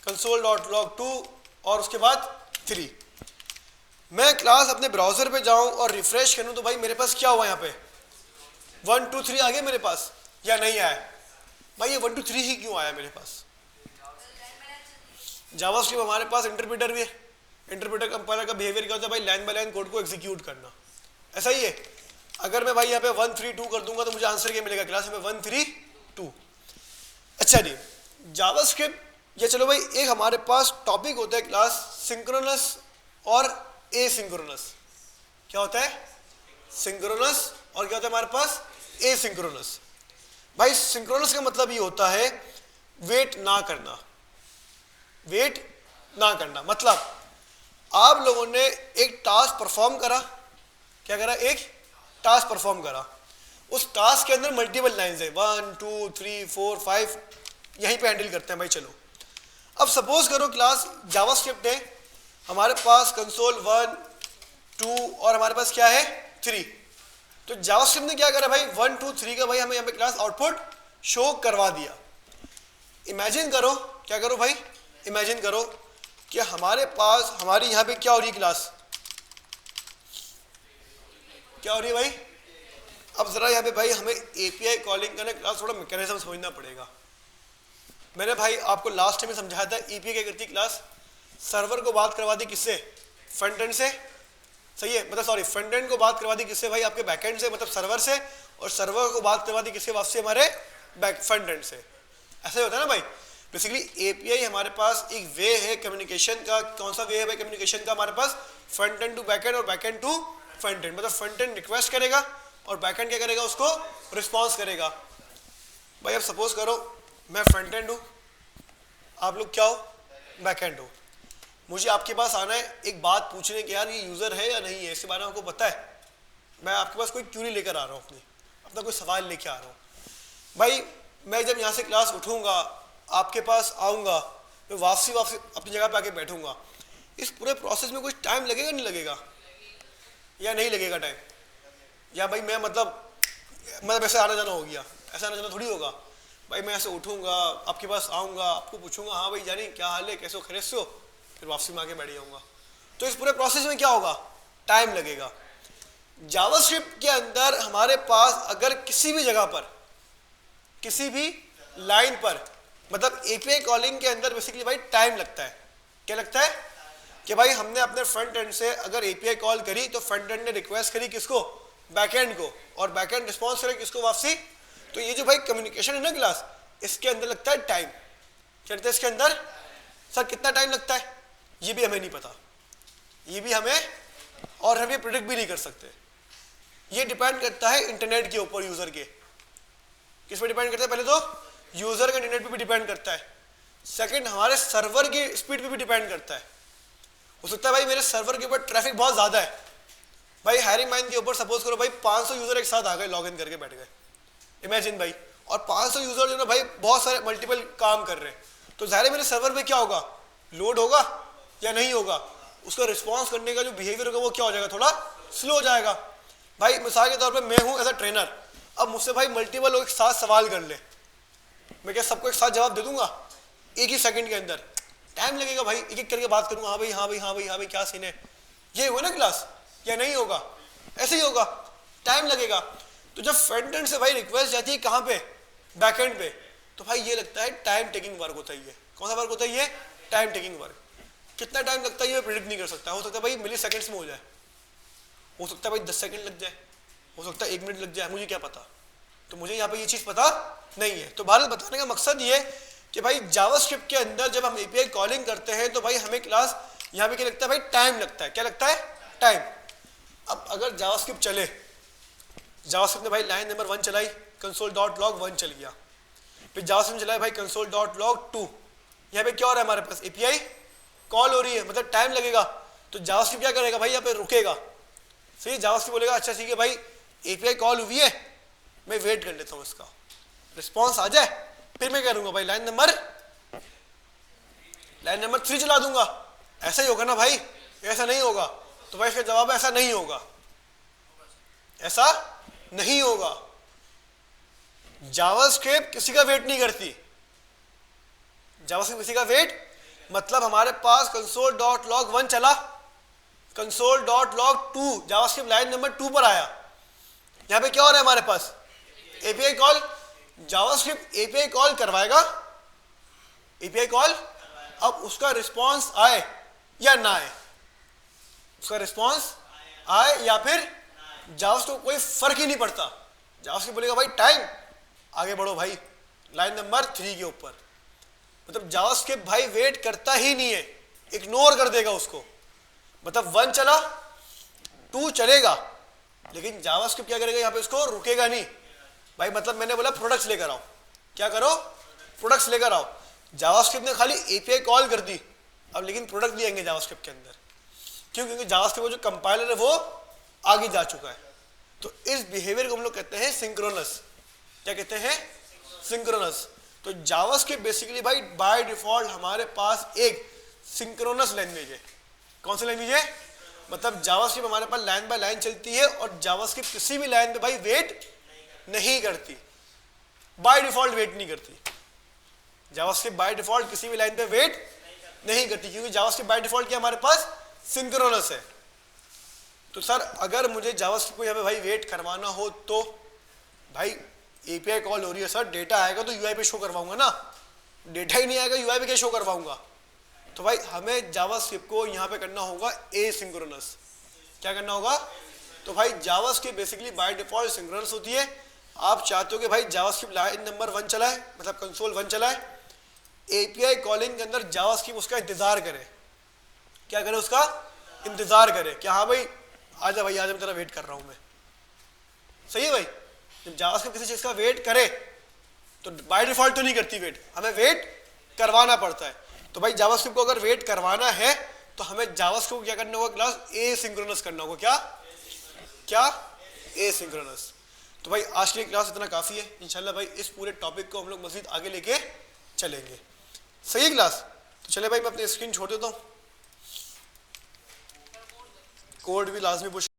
console.log2 और उसके बाद 3। मैं क्लास अपने ब्राउजर पे जाऊं और रिफ्रेश करूं तो भाई मेरे पास क्या हुआ, यहाँ पे 1 2 3 आ गए मेरे पास या नहीं आया भाई, ये 1 2 3 ही क्यों आया मेरे पास। जावास्क्रिप्ट हमारे पास इंटरप्रेटर भी है, इंटरप्रेटर कंपाइलर का बिहेवियर क्या होता है भाई, लाइन बाय लाइन कोड को एग्जीक्यूट करना, ऐसा ही है। अगर मैं भाई यहाँ पे 1 3 2 कर दूंगा तो मुझे आंसर क्या मिलेगा क्लास में 1 3 2। अच्छा जी, जावास्क्रिप्ट ये चलो भाई एक हमारे पास टॉपिक होता है क्लास सिंक्रोनस और एसिंक्रोनस। क्या होता है, सिंक्रोनस और क्या होता है हमारे पास एसिंक्रोनस। भाई सिंक्रोनस का मतलब ये होता है वेट ना करना, वेट ना करना मतलब आप लोगों ने एक टास्क परफॉर्म करा, क्या करा, एक टास्क परफॉर्म करा, उस टास्क के अंदर मल्टीपल लाइंस है 1 2 3 4 5, यहीं पे हैंडल करते हैं भाई। चलो अब सपोज करो क्लास जावास्क्रिप्ट है, हमारे पास कंसोल 1 2 और हमारे पास क्या है 3। तो जावास्क्रिप्ट ने क्या करा भाई 1 2 3 का भाई हमें यहाँ पे क्लास आउटपुट शो करवा दिया। इमेजिन करो, क्या करो भाई, इमेजिन करो कि हमारे पास हमारी यहाँ पे क्या हो रही है क्लास, क्या हो रही है भाई। अब जरा यहाँ पे भाई हमें एपीआई कॉलिंग का ना क्लास थोड़ा मैकेनिज्म समझना पड़ेगा। मैंने भाई आपको लास्ट टाइम समझाया था एपीआई क्या करती है क्लास, सर्वर को बात करवा दी किससे, फ्रंट एंड से, सही है, मतलब सॉरी फ्रंट एंड को बात करवा दी किससे भाई, आपके बैक एंड से, मतलब सर्वर से, और सर्वर को बात करवा दी किससे, वापसी हमारे बैक फ्रंट एंड से। ऐसा ही होता है ना भाई। बेसिकली एपीआई हमारे पास एक वे है कम्युनिकेशन का। कौन सा वे है भाई कम्युनिकेशन का, हमारे पास front end to back end और back end to front end. मतलब फ्रंट एंड रिक्वेस्ट करेगा और बैक एंड क्या करेगा, उसको रिस्पॉन्स करेगा। भाई अब सपोज करो मैं फ्रंट एंड हूँ, आप लोग क्या हो, बैक एंड हो। मुझे आपके पास आना है एक बात पूछने के, यार ये यूज़र है या नहीं है, इसके बारे में आपको पता है। मैं आपके पास कोई क्यूरी लेकर आ रहा हूँ, अपना कोई सवाल लेके आ रहा हूँ। भाई मैं जब यहाँ से क्लास उठूँगा, आपके पास आऊँगा, मैं वापसी अपनी जगह पे आके बैठूँगा, इस पूरे प्रोसेस में कुछ टाइम लगेगा नहीं लगेगा, या नहीं लगेगा टाइम, या भाई मैं मतलब ऐसे आना जाना हो गया, ऐसा आना जाना थोड़ी होगा। भाई मैं ऐसे उठूँगा, आपके पास आऊँगा, आपको पूछूंगा हाँ भाई जानी क्या हाल है, कैसे हो, खैरियत से हो, फिर वापसी में आके बैठ जाऊँगा। तो इस पूरे प्रोसेस में क्या होगा, टाइम लगेगा। जावास्क्रिप्ट के अंदर हमारे पास अगर किसी भी जगह पर, किसी भी लाइन पर, मतलब एपीआई कॉलिंग के अंदर बेसिकली भाई टाइम लगता है। क्या लगता है कि भाई हमने अपने फ्रंट एंड से अगर एपीआई कॉल करी तो फ्रंट एंड ने रिक्वेस्ट करी किसको, बैक एंड को, और बैक एंड रिस्पॉन्स करे किसको, वापसी। तो ये जो भाई कम्युनिकेशन है ना क्लास, इसके अंदर लगता है टाइम। क्या लगता है इसके अंदर, सर कितना टाइम लगता है, ये भी हमें नहीं पता, ये भी हमें, और हम ये प्रिडिक्ट भी नहीं कर सकते। ये डिपेंड करता है इंटरनेट के ऊपर, यूजर के। किस पे डिपेंड करता है, पहले तो यूजर के इंटरनेट पे भी डिपेंड करता है, सेकंड हमारे सर्वर की स्पीड पे भी डिपेंड करता है। हो सकता है भाई मेरे सर्वर के ऊपर ट्रैफिक बहुत ज्यादा है, भाई हायरिंग माइन के ऊपर सपोज करो भाई 500 यूजर एक साथ आ गए, लॉग इन करके बैठ गए, इमेजिन भाई, और 500 यूजर जो ना भाई बहुत सारे मल्टीपल काम कर रहे हैं, तो ज़ाहिर है मेरे सर्वर पे क्या होगा, लोड होगा या नहीं होगा, उसका रिस्पॉन्स करने का जो बिहेवियर होगा वो क्या हो जाएगा, थोड़ा स्लो हो जाएगा। भाई मिसाल के तौर पे मैं हूँ एज अ ट्रेनर, अब मुझसे भाई मल्टीपल लोग एक साथ सवाल कर ले, मैं क्या सबको एक साथ जवाब दे दूंगा एक ही सेकंड के अंदर, टाइम लगेगा भाई, एक एक करके बात करूंगा, हाँ भाई हाँ भाई हाँ भाई हाँ भाई क्या सीन है, ये हुआ ना क्लास, या नहीं होगा, ऐसे ही होगा, टाइम लगेगा। तो जब फ्रंट एंड से भाई रिक्वेस्ट जाती है कहाँ पे, बैक एंड पे, तो भाई ये लगता है टाइम टेकिंग वर्क होता है। ये कौन सा वर्क होता है, ये टाइम टेकिंग वर्क। कितना टाइम लगता है ये मैं प्रिडिक्ट नहीं कर सकता, हो सकता है भाई मिली सेकेंड्स में हो जाए, हो सकता है भाई 10 सेकंड लग जाए, हो सकता है 1 मिनट लग जाए, मुझे क्या पता। तो मुझे यहाँ पे ये चीज़ पता नहीं है। तो भारत बताने का मकसद ये कि भाई जावास्क्रिप्ट के अंदर जब हम एपीआई कॉलिंग करते हैं तो भाई हमें क्लास यहाँ पे क्या लगता है, भाई टाइम लगता है। क्या लगता है, टाइम। अब अगर जावास्क्रिप्ट चले, जावास्क्रिप्ट ने भाई लाइन नंबर 1 चलाई, console.log 1 चल गया, फिर जावास्क्रिप्ट चलाए भाई console.log 2, यहाँ पे क्या हो रहा है, हमारे पास एपीआई कॉल हो रही है, मतलब टाइम लगेगा। तो जावास्क्रिप्ट क्या करेगा भाई, यहाँ पे रुकेगा, सही। जावास्क्रिप्ट बोलेगा अच्छा ठीक है भाई एपीआई कॉल हुई है, मैं वेट कर लेता हूँ, इसका रिस्पॉन्स आ जाए, फिर मैं क्या करूँगा भाई लाइन नंबर 3 चला दूंगा। ऐसा ही होगा ना भाई, ऐसा नहीं होगा। तो भाई इसका जवाब ऐसा नहीं होगा, ऐसा नहीं होगा। जावास्क्रिप्ट किसी का वेट नहीं करती, जावास्क्रिप्ट किसी का वेट, मतलब हमारे पास console.log 1 चला, console.log 2 जावास्क्रिप्ट लाइन नंबर 2 पर आया, यहाँ पे क्या हो रहा है हमारे पास, API call. JavaScript API call करवाएगा, एपीआई कॉल, अब उसका रिस्पॉन्स आए या ना आए, उसका रिस्पॉन्स आए या फिर जावास्क्रिप्ट कोई फर्क ही नहीं पड़ता। जावास्क्रिप्ट बोलेगा भाई टाइम, आगे बढ़ो भाई लाइन नंबर 3 के ऊपर। मतलब जावास्क्रिप्ट भाई वेट करता ही नहीं है, इग्नोर कर देगा उसको। मतलब 1 चला, 2 चलेगा, लेकिन जावास्क्रिप्ट क्या करेगा, यहाँ पे उसको रुकेगा नहीं भाई। मतलब मैंने बोला प्रोडक्ट्स लेकर आओ, क्या करो, प्रोडक्ट्स लेकर आओ। जावास्क्रिप्ट ने खाली एपीआई कॉल कर दी, अब लेकिन प्रोडक्ट नहीं आएंगे जावास्क्रिप्ट के अंदर, क्यों, क्योंकि जावास्क्रिप्ट जो कंपाइलर है वो आगे जा चुका है। तो इस बिहेवियर को हम लोग कहते हैं सिंक्रोनस। क्या कहते हैं, सिंक्रोनस। तो जावास्क्रिप्ट बेसिकली भाई बाय डिफॉल्ट हमारे पास एक सिंक्रोनस लैंग्वेज है। कौन सी लैंग्वेज है? मतलब जावास्क्रिप्ट हमारे पास लाइन बाय लाइन चलती है और जावास्क्रिप्ट किसी भी लाइन पे भाई वेट नहीं करती, बाय डिफॉल्ट वेट नहीं करती। जावास्क्रिप्ट बाय डिफॉल्ट किसी भी लाइन पे वेट नहीं करती, क्योंकि जावास्क्रिप्ट बाय डिफॉल्ट क्या हमारे पास सिंक्रोनस है। तो सर अगर मुझे जावास्क्रिप्ट को यहाँ पे भाई वेट करवाना हो तो भाई एपीआई कॉल हो रही है सर, डेटा आएगा तो यूआई पे शो करवाऊंगा ना, डेटा ही नहीं आएगा यूआई पे क्या शो करवाऊंगा? तो भाई हमें जावास्क्रिप्ट को यहाँ पे करना होगा एसिंक्रोनस। क्या करना होगा? तो भाई JavaScript basically by default synchronous होती है। आप चाहते हो कि भाई जावास्क्रिप्ट लाइन नंबर 1 चलाए, मतलब कंसोल 1 चलाए, एपीआई कॉलिंग के अंदर जावास्क्रिप्ट उसका इंतजार करे। क्या करे? उसका इंतजार करे। क्या हाँ भाई आजा भाई आजा, मैं तेरा वेट कर रहा हूँ मैं। सही है भाई? जब जावास्क्रिप्ट किसी चीज का वेट करे तो बाय डिफॉल्ट तो नहीं करती वेट, हमें वेट करवाना पड़ता है। तो भाई जावास्क्रिप्ट को अगर वेट करवाना है तो हमें जावास्क्रिप्ट को क्या करना होगा? क्लास एसिंक्रोनस करना होगा। क्या क्या? एसिंक्रोनस। तो भाई आज की क्लास इतना काफी है। इंशाल्लाह भाई इस पूरे टॉपिक को हम लोग मजीद आगे लेके चलेंगे। सही है क्लास? तो चले भाई मैं अपनी स्क्रीन छोड़ देता हूँ, कोड भी लाजमी पूछ